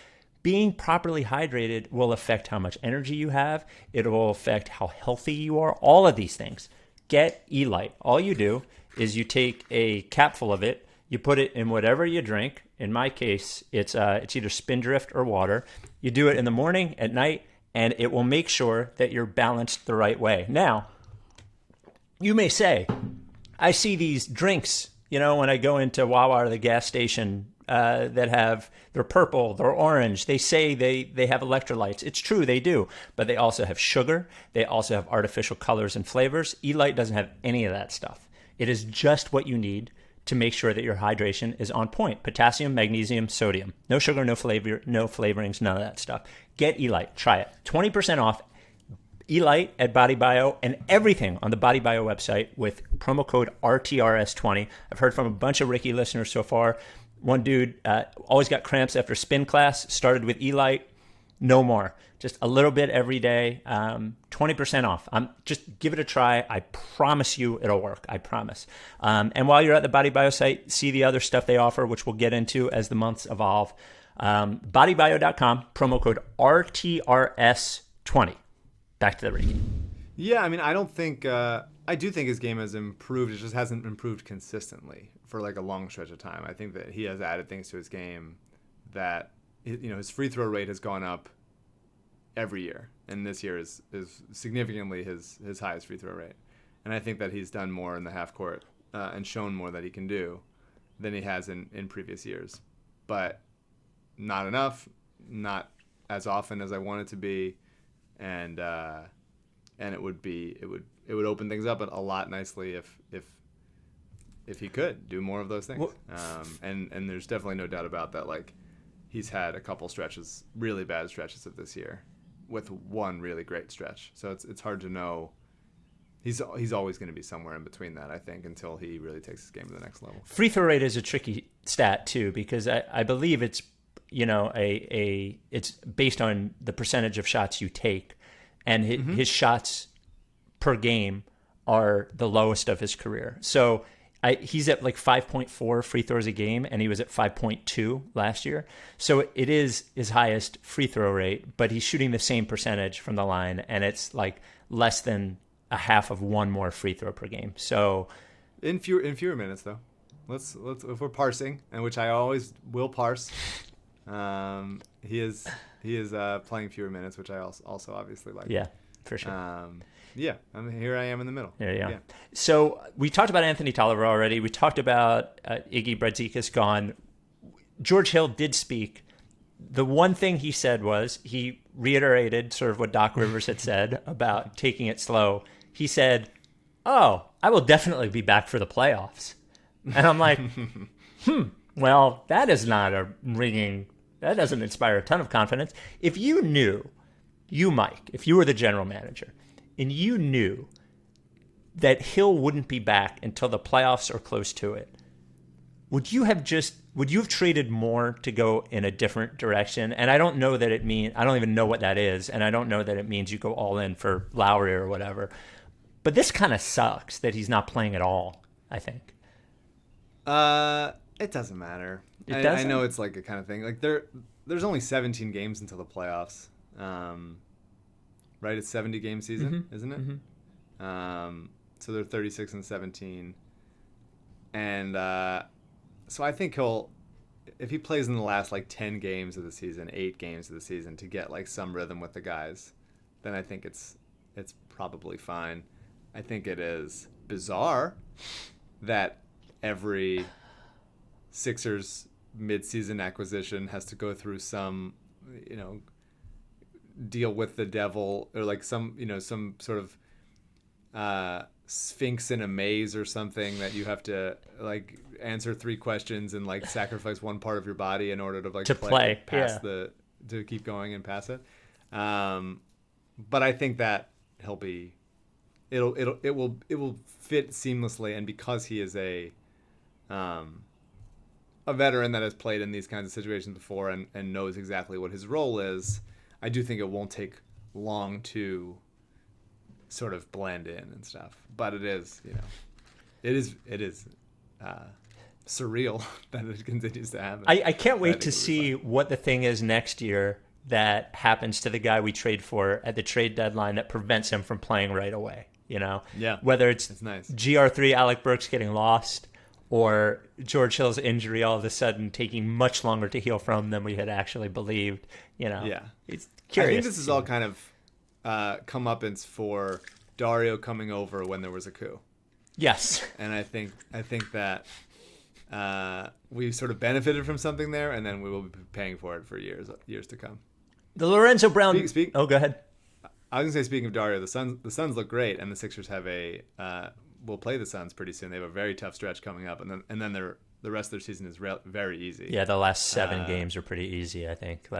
Being properly hydrated will affect how much energy you have. It will affect how healthy you are. All of these things. Get Elite. All you do is you take a capful of it, you put it in whatever you drink. In my case, it's either Spindrift or water. You do it in the morning, at night, and it will make sure that you're balanced the right way. Now, you may say, I see these drinks, when I go into Wawa or the gas station they're purple, they're orange. They say they have electrolytes. It's true, they do. But they also have sugar. They also have artificial colors and flavors. Elite doesn't have any of that stuff. It is just what you need to make sure that your hydration is on point. Potassium, magnesium, sodium. No sugar, no flavor, no flavorings, none of that stuff. Get Elite. Try it. 20% off Elite at Body Bio and everything on the Body Bio website with promo code RTRS20. I've heard from a bunch of Ricky listeners so far. One dude always got cramps after spin class, started with Elite. No more. Just a little bit every day. 20% off. Just give it a try. I promise you it'll work. I promise. And while you're at the Body Bio site, see the other stuff they offer, which we'll get into as the months evolve. Bodybio.com, promo code RTRS20. Back to the Ricky. Yeah, I mean, I do think his game has improved. It just hasn't improved consistently for a long stretch of time. I think that he has added things to his game that, his free throw rate has gone up every year, and this year is significantly his highest free throw rate. And I think that he's done more in the half court and shown more that he can do than he has in previous years. But not enough, not as often as I want it to be, and it would open things up a lot nicely if he could do more of those things. And there's definitely no doubt about that. He's had a couple stretches, really bad stretches of this year, with one really great stretch. So it's hard to know. He's always going to be somewhere in between that, I think, until he really takes his game to the next level. Free throw rate is a tricky stat too, because I believe it's it's based on the percentage of shots you take, and his shots per game are the lowest of his career. So he's at 5.4 free throws a game, and he was at 5.2 last year. So it is his highest free throw rate, but he's shooting the same percentage from the line, and it's less than a half of one more free throw per game. So in fewer minutes, though. Let's if we're parsing, and which I always will parse. He is playing fewer minutes, which I also obviously like. Yeah, for sure. Here I am in the middle. Yeah. So we talked about Anthony Tolliver already. We talked about Iggy Brazdeikis gone. George Hill did speak. The one thing he said was he reiterated sort of what Doc Rivers had said about taking it slow. He said, "Oh, I will definitely be back for the playoffs." And I'm like, well, that is not a ringing. That doesn't inspire a ton of confidence. If you knew, Mike, if you were the general manager, and you knew that Hill wouldn't be back until the playoffs or close to it, would you have traded more to go in a different direction? And I don't know that I don't even know what that is, and I don't know that it means you go all in for Lowry or whatever. But this kind of sucks that he's not playing at all, I think. It doesn't matter. It doesn't? I know it's a kind of thing. There's only 17 games until the playoffs. Right? It's 70 game season, isn't it? Mm-hmm. So they're 36 and 17. And so I think if he plays in the last 10 games of the season, 8 games of the season to get some rhythm with the guys, then I think it's probably fine. I think it is bizarre that every Sixers mid-season acquisition has to go through some, deal with the devil or some sort of sphinx in a maze or something that you have to answer 3 questions and sacrifice one part of your body in order to play past to keep going and pass it. But I think that it will fit seamlessly, and because he is a veteran that has played in these kinds of situations before and knows exactly what his role is, I do think it won't take long to sort of blend in and stuff. But it is, it is surreal that it continues to happen. I can't wait to see what the thing is next year that happens to the guy we trade for at the trade deadline that prevents him from playing right away. Yeah. Whether it's nice. GR3 Alec Burks getting lost or George Hill's injury all of a sudden taking much longer to heal from than we had actually believed. Yeah. It's curious. I think this is all kind of comeuppance for Dario coming over when there was a coup. Yes. And I think that we sort of benefited from something there, and then we will be paying for it for years to come. The Lorenzo Brown. Oh, go ahead. I was gonna say, speaking of Dario, the Suns look great, and the Sixers have will play the Suns pretty soon. They have a very tough stretch coming up, and then the rest of their season is very easy. Yeah, the last 7 games are pretty easy, I think.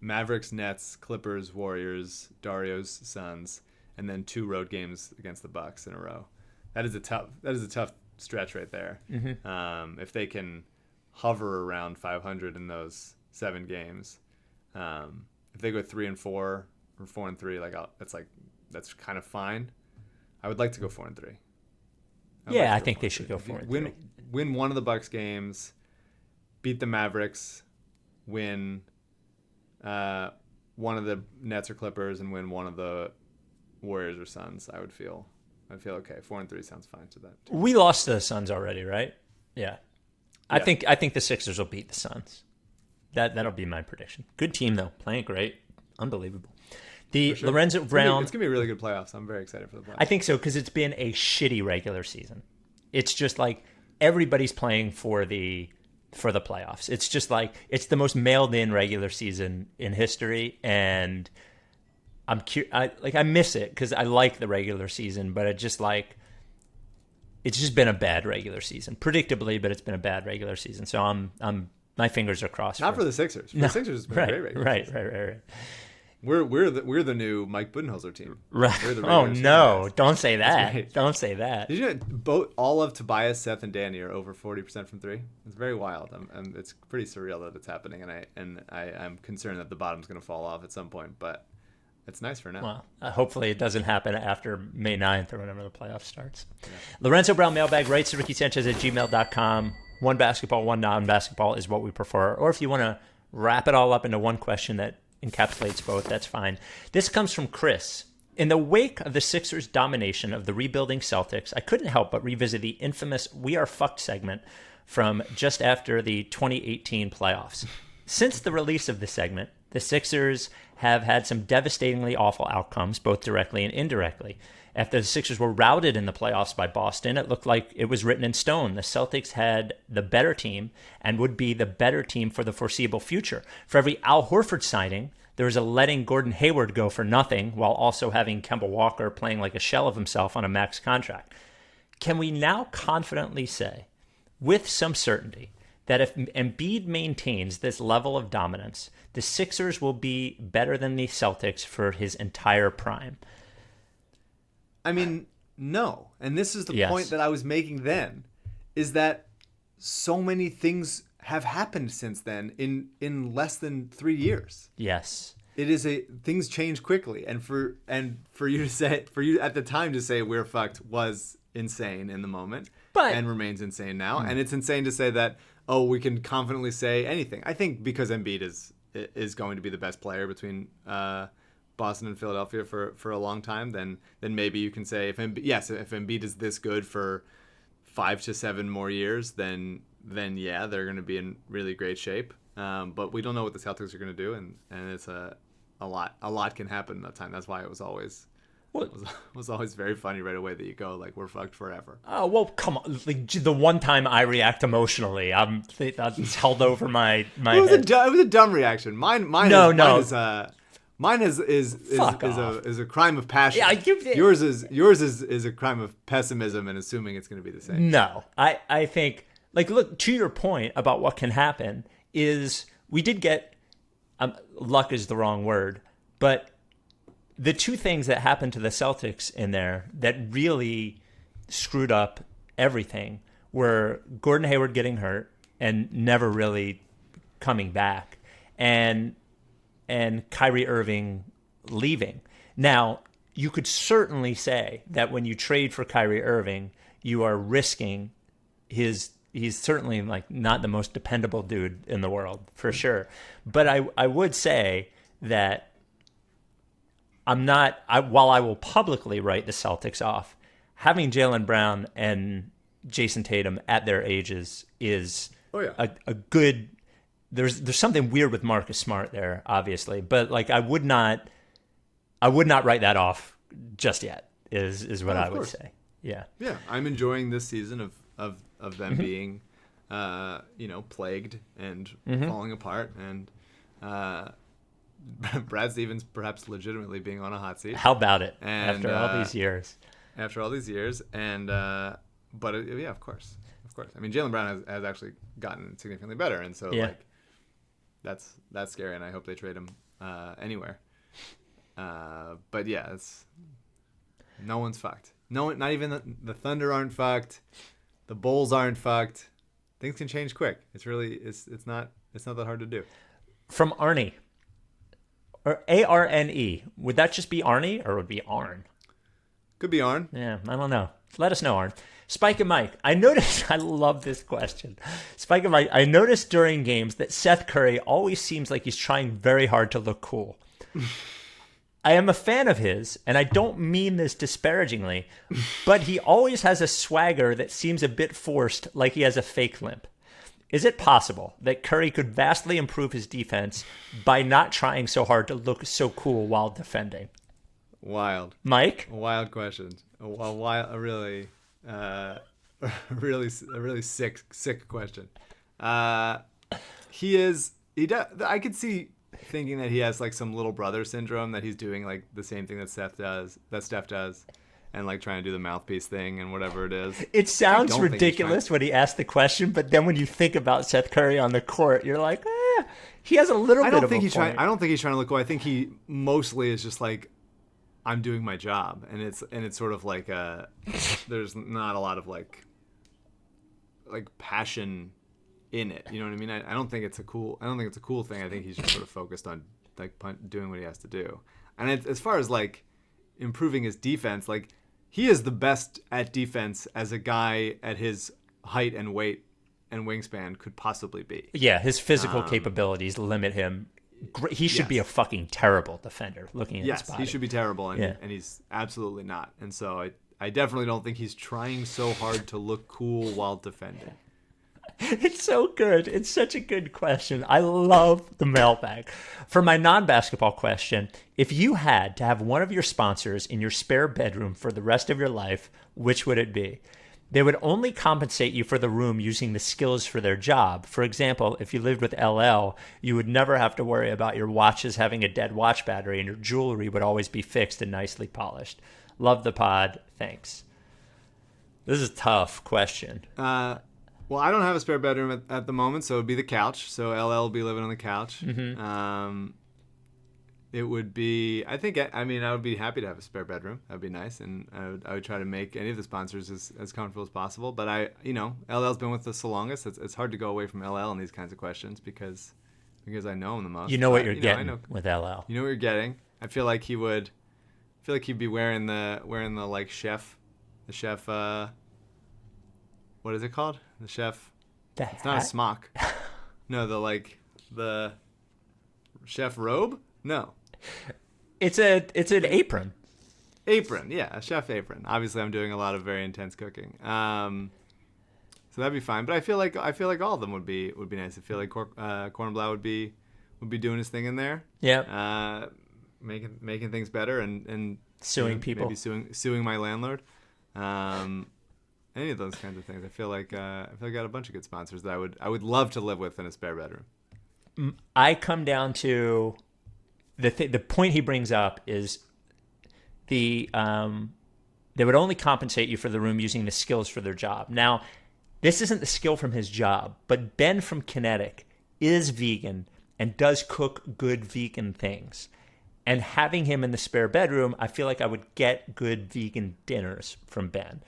Mavericks, Nets, Clippers, Warriors, Dario's Suns, and then 2 road games against the Bucks in a row. That is a tough stretch right there. Mm-hmm. If they can hover around 500 in those 7 games, if they go 3-4 or 4-3, that's kind of fine. I would like to go 4-3. I think they should go 4-3. Win one of the Bucks games, beat the Mavericks, win one of the Nets or Clippers, and win one of the Warriors or Suns. I would feel okay. 4-3 sounds fine to that. We lost to the Suns already, right? Yeah. I think the Sixers will beat the Suns. That'll be my prediction. Good team though, playing great, unbelievable. Sure. Lorenzo Brown. It's gonna be a really good playoffs. I'm very excited for the playoffs. I think so because it's been a shitty regular season. It's just like everybody's playing for the playoffs. It's just like it's the most mailed in regular season in history, and I miss it because I like the regular season, but it's just been a bad regular season, predictably, but it's been a bad regular season. So I'm my fingers are crossed. Not for the Sixers. The Sixers has been a great regular season. Right. We're the new Mike Budenholzer team. Right. Oh no! Don't say that. Don't say that. Did you know all of Tobias, Seth, and Danny are over 40% from 3? It's very wild. It's pretty surreal that it's happening, and I'm concerned that the bottom's going to fall off at some point. But it's nice for now. Well, hopefully it doesn't happen after May 9th or whenever the playoff starts. Yeah. Lorenzo Brown mailbag writes to RickySanchez@gmail.com. One basketball, one non-basketball is what we prefer. Or if you want to wrap it all up into one question that encapsulates both, that's fine. This comes from Chris. In the wake of the Sixers' domination of the rebuilding Celtics, I couldn't help but revisit the infamous We Are Fucked segment from just after the 2018 playoffs. Since the release of the segment, the Sixers have had some devastatingly awful outcomes, both directly and indirectly. After the Sixers were routed in the playoffs by Boston, it looked like it was written in stone. The Celtics had the better team and would be the better team for the foreseeable future. For every Al Horford signing, there was a letting Gordon Hayward go for nothing while also having Kemba Walker playing like a shell of himself on a max contract. Can we now confidently say, with some certainty, that if Embiid maintains this level of dominance, the Sixers will be better than the Celtics for his entire prime? I mean, no. And this is the point that I was making then, is that so many things have happened since then in less than 3 years. Yes. It is things change quickly. And for you at the time to say we're fucked was insane in the moment and remains insane now. And it's insane to say that, we can confidently say anything. I think because Embiid is going to be the best player between Boston and Philadelphia for a long time, then maybe you can say if Embiid is this good for 5 to 7 more years, then yeah, they're going to be in really great shape. But we don't know what the Celtics are going to do, and it's a lot can happen in that time. That's why it was always very funny right away that you go like we're fucked forever. Oh well, come on! Like, the one time I react emotionally, it's held over my head. It was a dumb reaction. Mine is a crime of passion. Yeah, yours is a crime of pessimism and assuming it's going to be the same. No, I think, like, look, to your point about what can happen is we did get luck is the wrong word, but the two things that happened to the Celtics in there that really screwed up everything were Gordon Hayward getting hurt and never really coming back, and Kyrie Irving leaving. Now, you could certainly say that when you trade for Kyrie Irving, you are risking he's certainly like not the most dependable dude in the world, for sure. But I would say that while I will publicly write the Celtics off, having Jaylen Brown and Jason Tatum at their ages is a good. There's something weird with Marcus Smart there, obviously, but like I would not write that off just yet. Is what I would say. Yeah. Yeah, I'm enjoying this season of them being, plagued and falling apart, and Brad Stevens perhaps legitimately being on a hot seat. How about it? And, after all these years. And of course. I mean, Jaylen Brown has actually gotten significantly better, and so like that's scary, and I hope they trade him anywhere. But yeah, no one's fucked. No, not even the Thunder aren't fucked. The Bulls aren't fucked. Things can change quick. It's not that hard to do. From Arnie, or Arne, would that just be Arnie, or would it be Arn? Could be Arn. Yeah, I don't know. Let us know, Arn. Spike and Mike, I noticed, I love this question. Spike and Mike, I noticed during games that Seth Curry always seems like he's trying very hard to look cool. I am a fan of his, and I don't mean this disparagingly, but he always has a swagger that seems a bit forced, like he has a fake limp. Is it possible that Curry could vastly improve his defense by not trying so hard to look so cool while defending? Wild. Mike? Wild questions. A really sick question. I could see thinking that he has like some little brother syndrome, that he's doing like the same thing that Steph does, and like trying to do the mouthpiece thing and whatever it is. It sounds ridiculous when he asked the question, but then when you think about Seth Curry on the court, you're like, he has a little bit of a point. I don't think he's trying to look cool. I think he mostly is just like, I'm doing my job, and it's sort of like there's not a lot of like passion in it. You know what I mean? I don't think it's a cool thing. I think he's just sort of focused on like doing what he has to do. And as far as like improving his defense, like he is the best at defense as a guy at his height and weight and wingspan could possibly be. Yeah, his physical capabilities limit him. He should be a fucking terrible defender looking at his body. Yes, he should be terrible, and he's absolutely not. And so I definitely don't think he's trying so hard to look cool while defending. It's so good. It's such a good question. I love the mailbag. For my non-basketball question, if you had to have one of your sponsors in your spare bedroom for the rest of your life, which would it be? They would only compensate you for the room using the skills for their job. For example, if you lived with LL, you would never have to worry about your watches having a dead watch battery, and your jewelry would always be fixed and nicely polished. Love the pod. Thanks. This is a tough question. Well, I don't have a spare bedroom at the moment, so it would be the couch. So LL will be living on the couch. Mm-hmm. It would be, I would be happy to have a spare bedroom. That would be nice. And I would try to make any of the sponsors as comfortable as possible. But LL's been with us the longest. It's hard to go away from LL in these kinds of questions because I know him the most. You know what you're getting with LL. You know what you're getting. I feel like he'd be wearing the like the chef, what is it called? The chef. It's not a smock. No, the chef robe? No. It's an apron. Apron, yeah, a chef apron. Obviously, I'm doing a lot of very intense cooking. So that'd be fine. But I feel like all of them would be nice. I feel like Kornblau would be doing his thing in there. Yeah. Making things better and suing people. Maybe suing my landlord. Any of those kinds of things. I feel like I got a bunch of good sponsors that I would love to live with in a spare bedroom. I come down to the point he brings up is they would only compensate you for the room using the skills for their job. Now, this isn't the skill from his job, but Ben from Kinetic is vegan and does cook good vegan things. And having him in the spare bedroom, I feel like I would get good vegan dinners from Ben.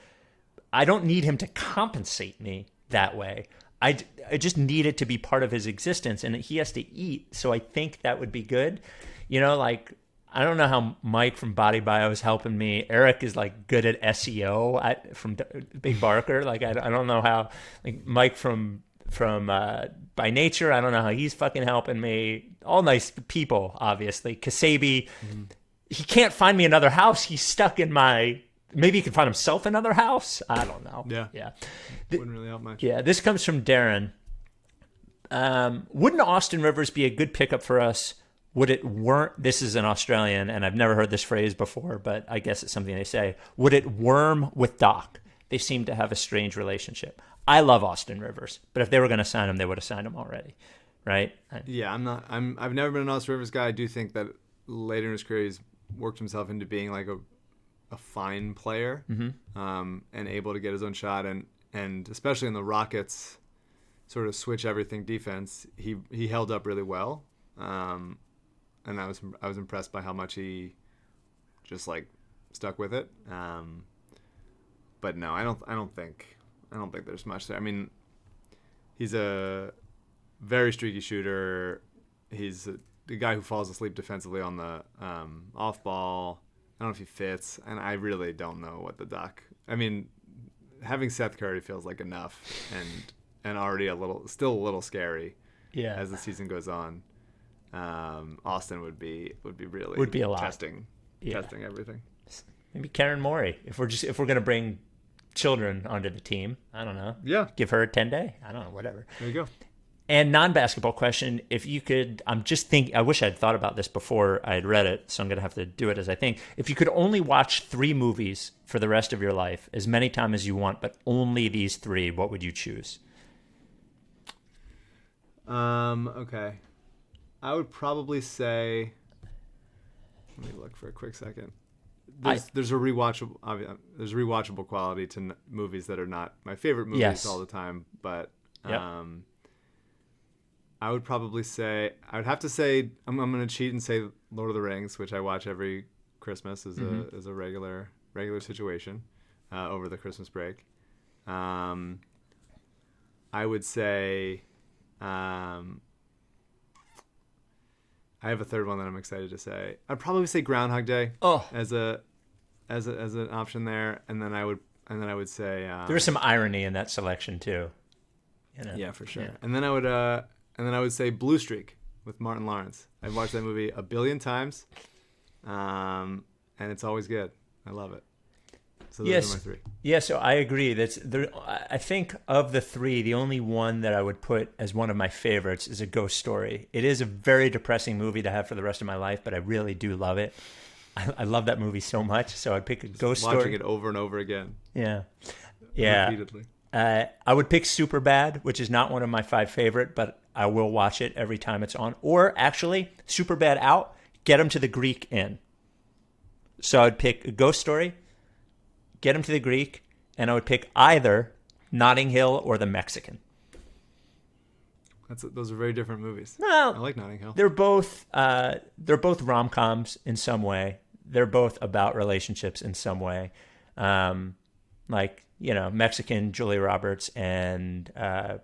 I don't need him to compensate me that way. I just need it to be part of his existence, and he has to eat, so I think that would be good. I don't know how Mike from Body Bio is helping me. Eric is like good at SEO from Big Barker. Like I don't know how. Like Mike from By Nature, I don't know how he's fucking helping me. All nice people, obviously. Kasabi, he can't find me another house. He's stuck in my. Maybe he can find himself another house. I don't know. Yeah. Wouldn't really help much. Yeah, this comes from Darren. Wouldn't Austin Rivers be a good pickup for us? Would it worm? This is an Australian, and I've never heard this phrase before, but I guess it's something they say. Would it worm with Doc? They seem to have a strange relationship. I love Austin Rivers, but if they were going to sign him, they would have signed him already, right? Yeah, I've never been an Austin Rivers guy. I do think that later in his career, he's worked himself into being like a fine player, and able to get his own shot, and especially in the Rockets sort of switch everything defense, he held up really well. And I was impressed by how much he just like stuck with it. But no, I don't think there's much there. I mean, he's a very streaky shooter. He's the guy who falls asleep defensively on the off ball. I don't know if he fits, and I really don't know what the Doc. I mean, having Seth Curry feels like enough, and already still a little scary. Yeah. As the season goes on. Austin would be really a lot. testing everything. Maybe Karen Morey if we're gonna bring children onto the team. I don't know. Yeah. Give her a 10-day. I don't know. Whatever. There you go. And non-basketball question: if you could, I'm just thinking. I wish I'd thought about this before I had read it, so I'm gonna have to do it as I think. If you could only watch 3 movies for the rest of your life, as many times as you want, but only these 3, what would you choose? Okay. I would probably say. Let me look for a quick second. There's a rewatchable quality to movies that are not my favorite movies all the time, but I would probably say I'm going to cheat and say Lord of the Rings, which I watch every Christmas as a regular situation over the Christmas break. I would say. I have a third one that I'm excited to say. I'd probably say Groundhog Day as an option there, and then I would say there's some irony in that selection too. You know? Yeah, for sure. Yeah. And then I would say Blue Streak with Martin Lawrence. I've watched that movie 1 billion times, and it's always good. I love it. So those are my 3. Yeah, so I agree. I think of the 3, the only one that I would put as one of my favorites is A Ghost Story. It is a very depressing movie to have for the rest of my life, but I really do love it. I love that movie so much, so I'd pick A Ghost Story. Watching it over and over again. Yeah. Repeatedly. I would pick Superbad, which is not one of my 5 favorite, but I will watch it every time it's on. Or actually, Superbad out, get him to the Greek in. So I'd pick A Ghost Story, get him to the Greek, and I would pick either Notting Hill or The Mexican. Those are very different movies. Well, I like Notting Hill. They're both rom-coms in some way. They're both about relationships in some way. Mexican, Julia Roberts and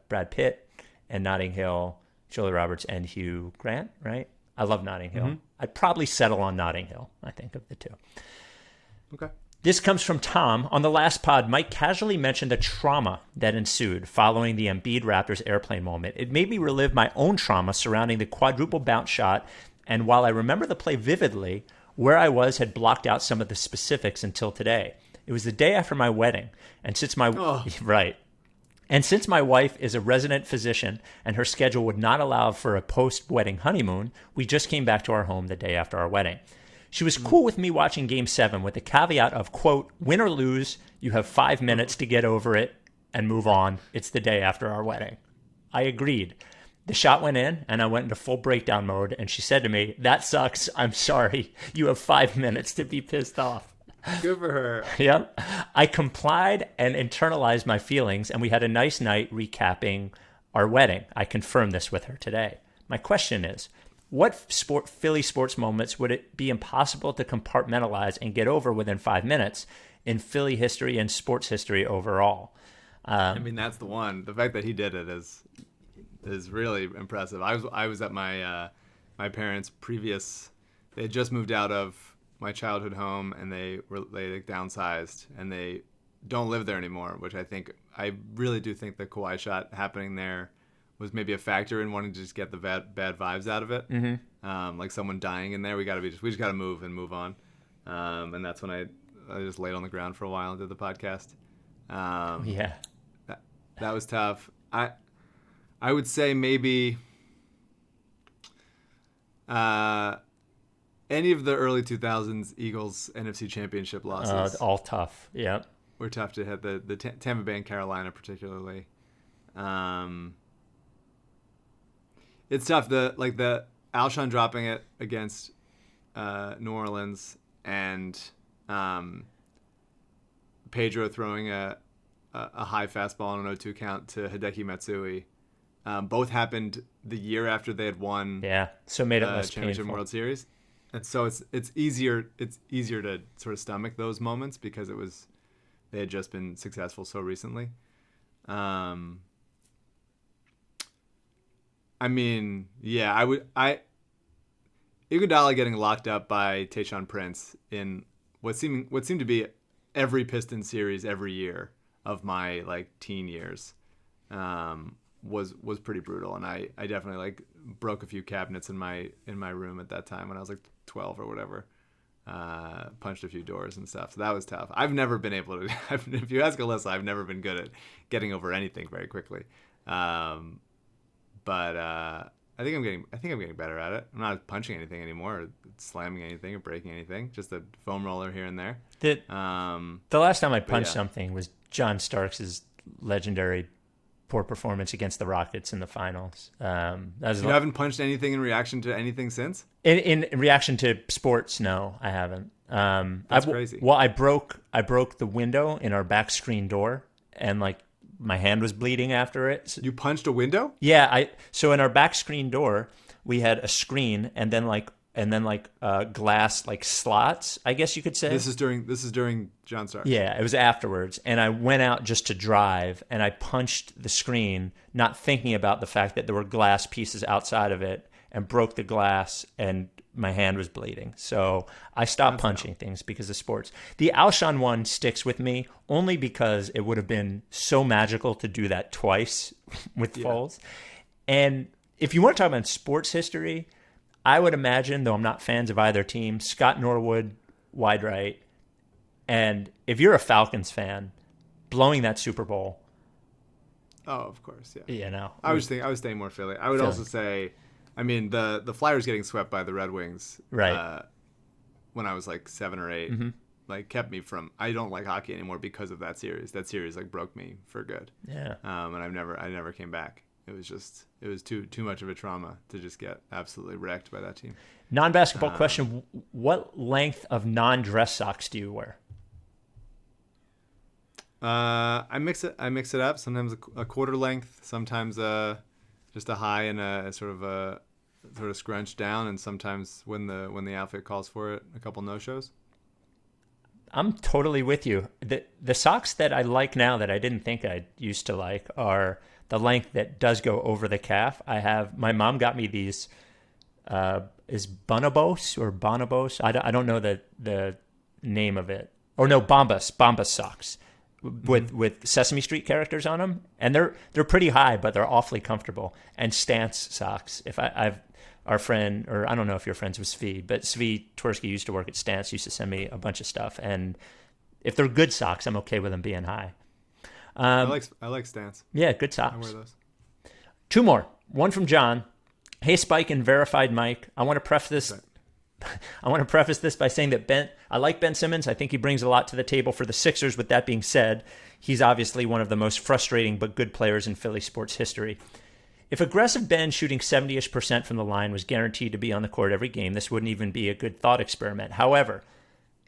Brad Pitt, and Notting Hill, Julia Roberts and Hugh Grant, right? I love Notting Hill. Mm-hmm. I'd probably settle on Notting Hill, I think, of the 2. Okay. This comes from Tom. On the last pod, Mike casually mentioned the trauma that ensued following the Embiid Raptors airplane moment. It made me relive my own trauma surrounding the quadruple bounce shot, and while I remember the play vividly, where I was had blocked out some of the specifics until today. It was the day after my wedding, and since my wife is a resident physician and her schedule would not allow for a post-wedding honeymoon, we just came back to our home the day after our wedding. She was cool with me watching Game 7 with the caveat of, quote, win or lose, you have 5 minutes to get over it and move on. It's the day after our wedding. I agreed. The shot went in, and I went into full breakdown mode, and she said to me, that sucks. I'm sorry. You have 5 minutes to be pissed off. Good for her. Yep. I complied and internalized my feelings, and we had a nice night recapping our wedding. I confirmed this with her today. My question is, what Philly sports moments would it be impossible to compartmentalize and get over within 5 minutes in Philly history and sports history overall? That's the one. The fact that he did it is really impressive. I was at my parents' previous they had just moved out of my childhood home, and they downsized, and they don't live there anymore, which I really do think the Kawhi shot happening there was maybe a factor in wanting to just get the bad vibes out of it. Mm-hmm. Like someone dying in there, we just got to move and move on. And that's when I just laid on the ground for a while and did the podcast. Yeah. That was tough. I would say maybe any of the early 2000s Eagles NFC Championship losses. All tough. Yeah. Were tough to hit. The Tampa Bay and Carolina particularly. It's tough. The Alshon dropping it against New Orleans and Pedro throwing a high fastball on an 0-2 count to Hideki Matsui. Both happened the year after they had won. Yeah, so made it less championship painful. World Series, and so it's easier to sort of stomach those moments because they had just been successful so recently. I mean, yeah, Iguodala getting locked up by Tayshaun Prince in what seemed to be every Pistons series every year of my teen years was pretty brutal, and I definitely broke a few cabinets in my room at that time when I was 12 or whatever. Punched a few doors and stuff, so that was tough. I've never been able to. If you ask Alyssa, I've never been good at getting over anything very quickly. But I think I'm getting better at it. I'm not punching anything anymore, or slamming anything, or breaking anything. Just a foam roller here and there. The last time I punched something was John Starks' legendary poor performance against the Rockets in the finals. You haven't punched anything in reaction to anything since? In reaction to sports, no, I haven't. That's crazy. Well, I broke the window in our back screen door, and my hand was bleeding after it. So, you punched a window? Yeah, so in our back screen door, we had a screen and then glass slots, I guess you could say. This is during John Starks. Yeah, it was afterwards, and I went out just to drive, and I punched the screen, not thinking about the fact that there were glass pieces outside of it, and broke the glass, and my hand was bleeding. So I stopped punching things because of sports. The Alshon one sticks with me only because it would have been so magical to do that twice with Foles. And if you want to talk about sports history, I would imagine, though I'm not fans of either team, Scott Norwood, wide right. And if you're a Falcons fan, blowing that Super Bowl. Oh, of course, yeah. I was staying more Philly. I would also say, I mean, the Flyers getting swept by the Red Wings, right? When I was 7 or 8, kept me from. I don't like hockey anymore because of that series. That series broke me for good. Yeah. And I never came back. It was too much of a trauma to just get absolutely wrecked by that team. Non-basketball question: what length of non-dress socks do you wear? I mix it up. Sometimes a quarter length, sometimes just a high and a sort of scrunched down, and sometimes when the outfit calls for it, a couple no-shows. I'm totally with you. The socks that I like now that I didn't think I used to like are the length that does go over the calf. My mom got me these, is Bonobos or Bonobos? I don't know the name of it. Or no, Bombas socks with Sesame Street characters on them. And they're pretty high, but they're awfully comfortable. And Stance socks. Our friend, or I don't know if you're friends with Svi, but Svi Tversky used to work at Stance, used to send me a bunch of stuff. And if they're good socks, I'm okay with them being high. I like Stance. Yeah, good socks. I wear those. 2 more. One from John. Hey, Spike and Verified Mike. I want to preface this by saying that I like Ben Simmons. I think he brings a lot to the table for the Sixers. With that being said, he's obviously one of the most frustrating but good players in Philly sports history. If aggressive Ben shooting 70-ish% from the line was guaranteed to be on the court every game, this wouldn't even be a good thought experiment. However,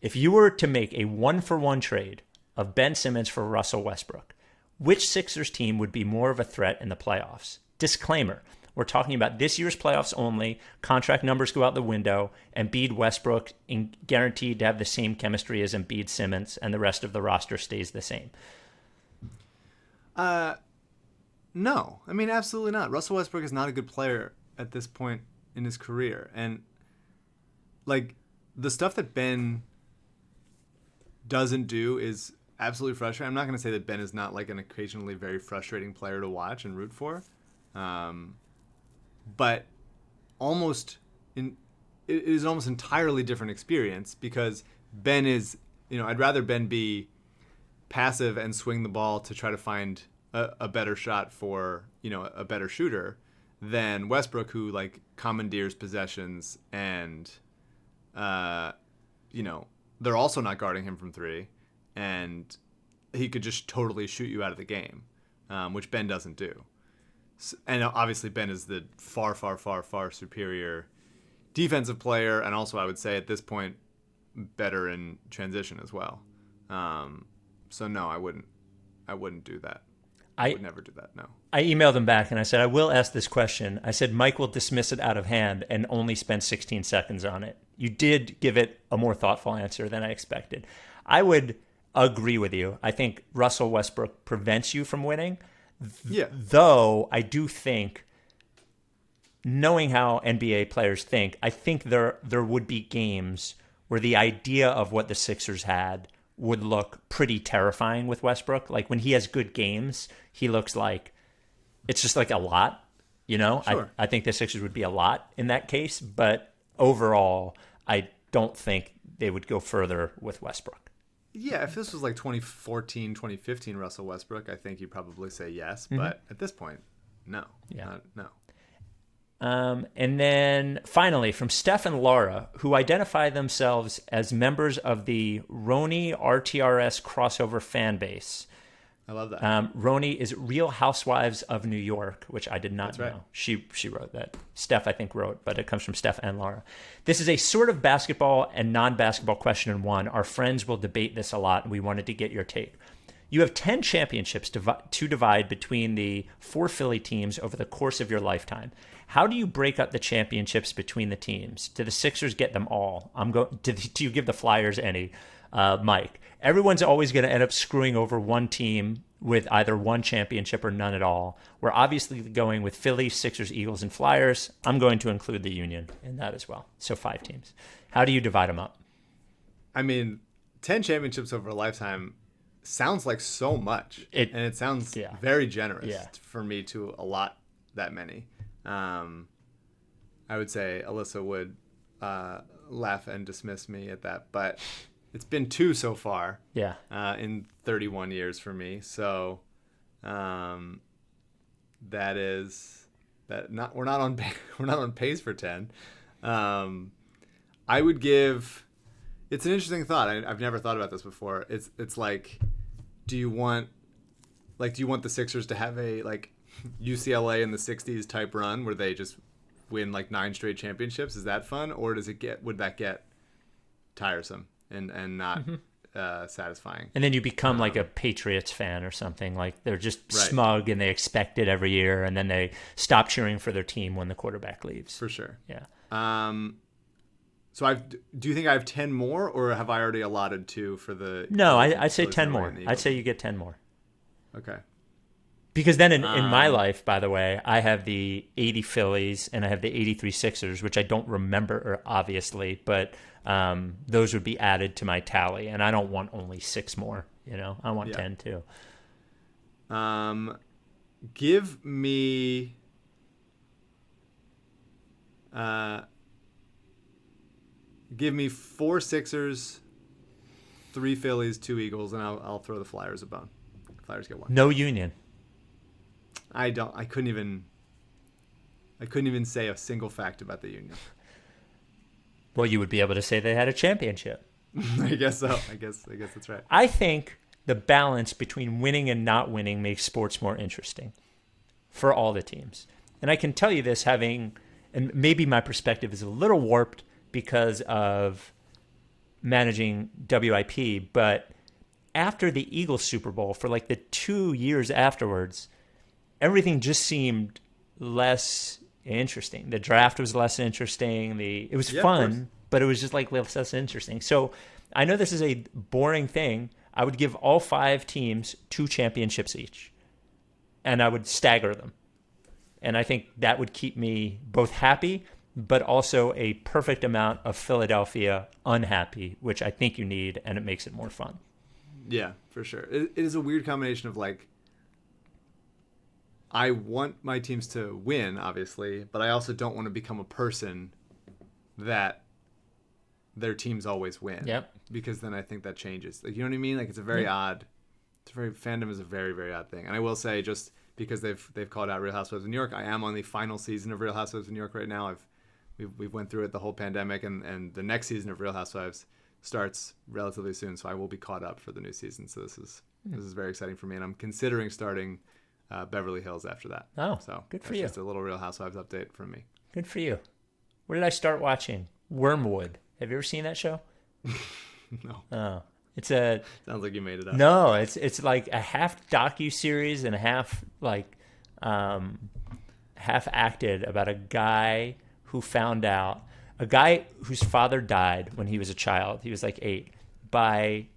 if you were to make a 1-for-1 trade of Ben Simmons for Russell Westbrook, which Sixers team would be more of a threat in the playoffs? Disclaimer, we're talking about this year's playoffs only. Contract numbers go out the window. Embiid, Westbrook guaranteed to have the same chemistry as Embiid, Simmons, and the rest of the roster stays the same. No. I mean, absolutely not. Russell Westbrook is not a good player at this point in his career. And like the stuff that Ben doesn't do is absolutely frustrating. I'm not going to say that Ben is not like an occasionally very frustrating player to watch and root for, but it is an almost entirely different experience because Ben is, I'd rather Ben be passive and swing the ball to try to find a better shot for, a better shooter than Westbrook, who like commandeers possessions and, they're also not guarding him from three, and he could just totally shoot you out of the game, which Ben doesn't do. And obviously Ben is the far, far, far, far superior defensive player, and also I would say at this point better in transition as well. So no, I wouldn't do that. I would never do that. No. I emailed him back and I said, I will ask this question. I said, Mike will dismiss it out of hand and only spend 16 seconds on it. You did give it a more thoughtful answer than I expected. I would agree with you. I think Russell Westbrook prevents you from winning. Yeah. Though I do think, knowing how NBA players think, I think there would be games where the idea of what the Sixers had would look pretty terrifying with Westbrook. Like when he has good games, he looks like it's just like a lot, Sure. I think the Sixers would be a lot in that case, but overall, I don't think they would go further with Westbrook. Yeah, if this was like 2014, 2015 Russell Westbrook, I think you'd probably say yes, but at this point, no. Yeah. No. And then finally, from Steph and Laura, who identify themselves as members of the Roni RTRS crossover fan base. I love that. Roni is Real Housewives of New York, which I did not That's know. right. She wrote that. Steph, I think, wrote, but it comes from Steph and Laura. This is a sort of basketball and non-basketball question in one. Our friends will debate this a lot, and we wanted to get your take. You have 10 championships to divide between the 4 Philly teams over the course of your lifetime. How do you break up the championships between the teams? Do the Sixers get them all? Do you give the Flyers any? Mike, everyone's always going to end up screwing over one team with either one championship or none at all. We're obviously going with Philly, Sixers, Eagles, and Flyers. I'm going to include the Union in that as well. So 5 teams. How do you divide them up? I mean, 10 championships over a lifetime sounds like so much, and it sounds very generous for me to allot that many. I would say Alyssa would laugh and dismiss me at that, but it's been 2 so far. Yeah. In 31 years for me, so we're not on pace for 10. I would give. It's an interesting thought. I've never thought about this before. It's like, do you want the Sixers to have a like UCLA in the 60s type run where they just win like 9 straight championships? Is that fun, or would that get tiresome and not satisfying? And then you become like a Patriots fan or something. Like they're just Right. smug and they expect it every year, and then they stop cheering for their team when the quarterback leaves. For sure. Yeah. So do you think I have 10 more, or have I already allotted 2 for the? No, I'd say Phillies 10 and more. the I'd Eagles? say you get 10 more. Okay. Because then in my life, by the way, I have the 80 Phillies and I have the 83 Sixers, which I don't remember, obviously, but those would be added to my tally. And I don't want only 6 more, I want 10 too. Give me Give me 4 Sixers, 3 Phillies, 2 Eagles, and I'll throw the Flyers a bone. Flyers get 1. No Union. I couldn't even say a single fact about the Union. Well, you would be able to say they had a championship. I guess so. I guess that's right. I think the balance between winning and not winning makes sports more interesting for all the teams. And I can tell you this, and maybe my perspective is a little warped because of managing WIP, but after the Eagles Super Bowl, for like the 2 years afterwards, everything just seemed less interesting. The draft was less interesting. It was fun, but it was just like less interesting. So I know this is a boring thing. I would give all 5 teams 2 championships each, and I would stagger them. And I think that would keep me both happy, but also a perfect amount of Philadelphia unhappy, which I think you need, and it makes it more fun. Yeah, for sure. It is a weird combination of like, I want my teams to win, obviously, but I also don't want to become a person that their teams always win. Yep. Because then I think that changes. Like, you know what I mean? Like, it's a very odd. Fandom is a very, very odd thing. And I will say, just because they've called out Real Housewives of New York, I am on the final season of Real Housewives of New York right now. We've went through it the whole pandemic, and the next season of Real Housewives starts relatively soon, so I will be caught up for the new season. So this is very exciting for me, and I'm considering starting Beverly Hills after that. Oh, so good for that's you. Just a little Real Housewives update from me. Good for you. What did I start watching? Wormwood. Have you ever seen that show? No. Oh, it's a. Sounds like you made it up. No, it's like a half docu-series and a half like half acted about a guy who found out, a guy whose father died when he was a child. He was like 8. By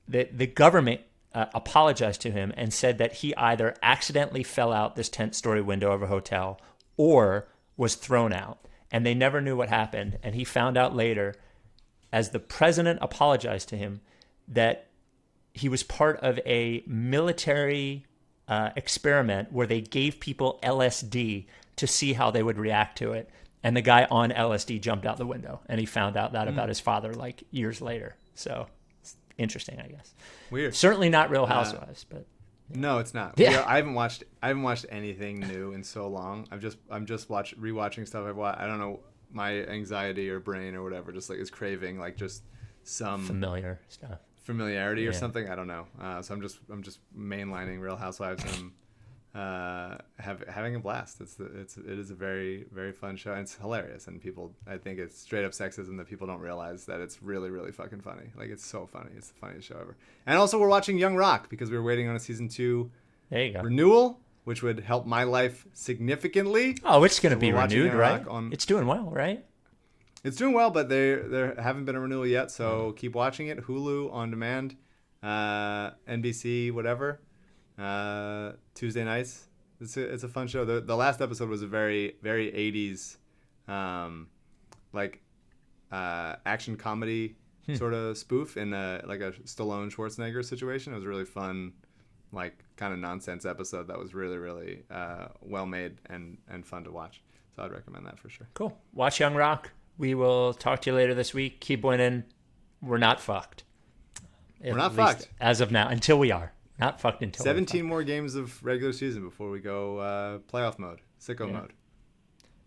the government apologized to him and said that he either accidentally fell out this 10th-story window of a hotel or was thrown out. And they never knew what happened. And he found out later, as the president apologized to him, that he was part of a military experiment where they gave people LSD to see how they would react to it. And the guy on LSD jumped out the window, and he found out that about his father like years later. So it's interesting, I guess. Weird. Certainly not Real Housewives, but no, it's not. Yeah. I haven't watched anything new in so long. I'm just rewatching stuff I've watched. I don't know, my anxiety or brain or whatever just like is craving like just some familiar stuff. Familiarity or something. I don't know. So I'm just mainlining Real Housewives and having a blast. It is a very, very fun show, and it's hilarious. And I think it's straight up sexism that people don't realize that it's really, really fucking funny. Like, it's so funny. It's the funniest show ever. And also, we're watching Young Rock because we were waiting on a season 2 renewal, which would help my life significantly. Oh, it's going to be watching renewed, Young right? Rock It's doing well, right? It's doing well, but there haven't been a renewal yet, so keep watching it. Hulu on demand, NBC, whatever. Tuesday nights. It's a fun show. The last episode was a very, very 80s action comedy sort of spoof in a Stallone Schwarzenegger situation. It was a really fun, like, kind of nonsense episode that was really, really well made and fun to watch. So I'd recommend that for sure. Cool. Watch Young Rock. We will talk to you later this week. Keep winning. We're not fucked. We're not fucked. As of now, until we are. Not fucked until 17 more games of regular season before we go playoff mode, sicko mode.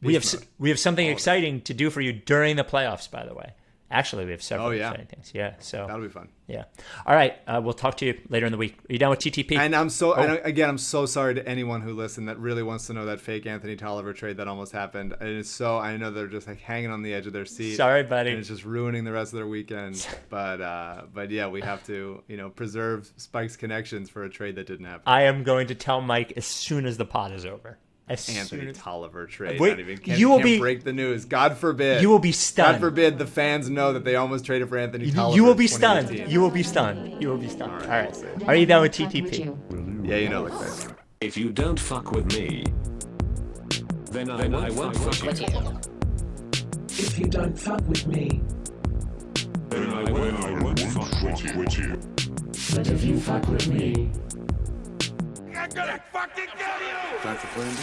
We have something exciting to do for you during the playoffs, by the way. Actually, we have several exciting things. Yeah, so that'll be fun. Yeah. All right, we'll talk to you later in the week. Are you done with TTP? And I'm so sorry to anyone who listened that really wants to know that fake Anthony Tolliver trade that almost happened. And it's so, I know they're just like hanging on the edge of their seat. Sorry, buddy. And it's just ruining the rest of their weekend. But yeah, we have to, preserve Spike's connections for a trade that didn't happen. I am going to tell Mike as soon as the pod is over. Anthony Tolliver trade. Wait, Can't break the news. God forbid. You will be stunned. God forbid the fans know that they almost traded for Anthony Tolliver. You will be stunned. You will be stunned. You will be stunned. All right. Are you done with TTP? Yeah, like that. If you don't fuck with me, then I won't fuck with you. If you don't fuck with me, then I won't fuck with you. But if you fuck with me, I'm gonna fucking kill you! Time for Plan B.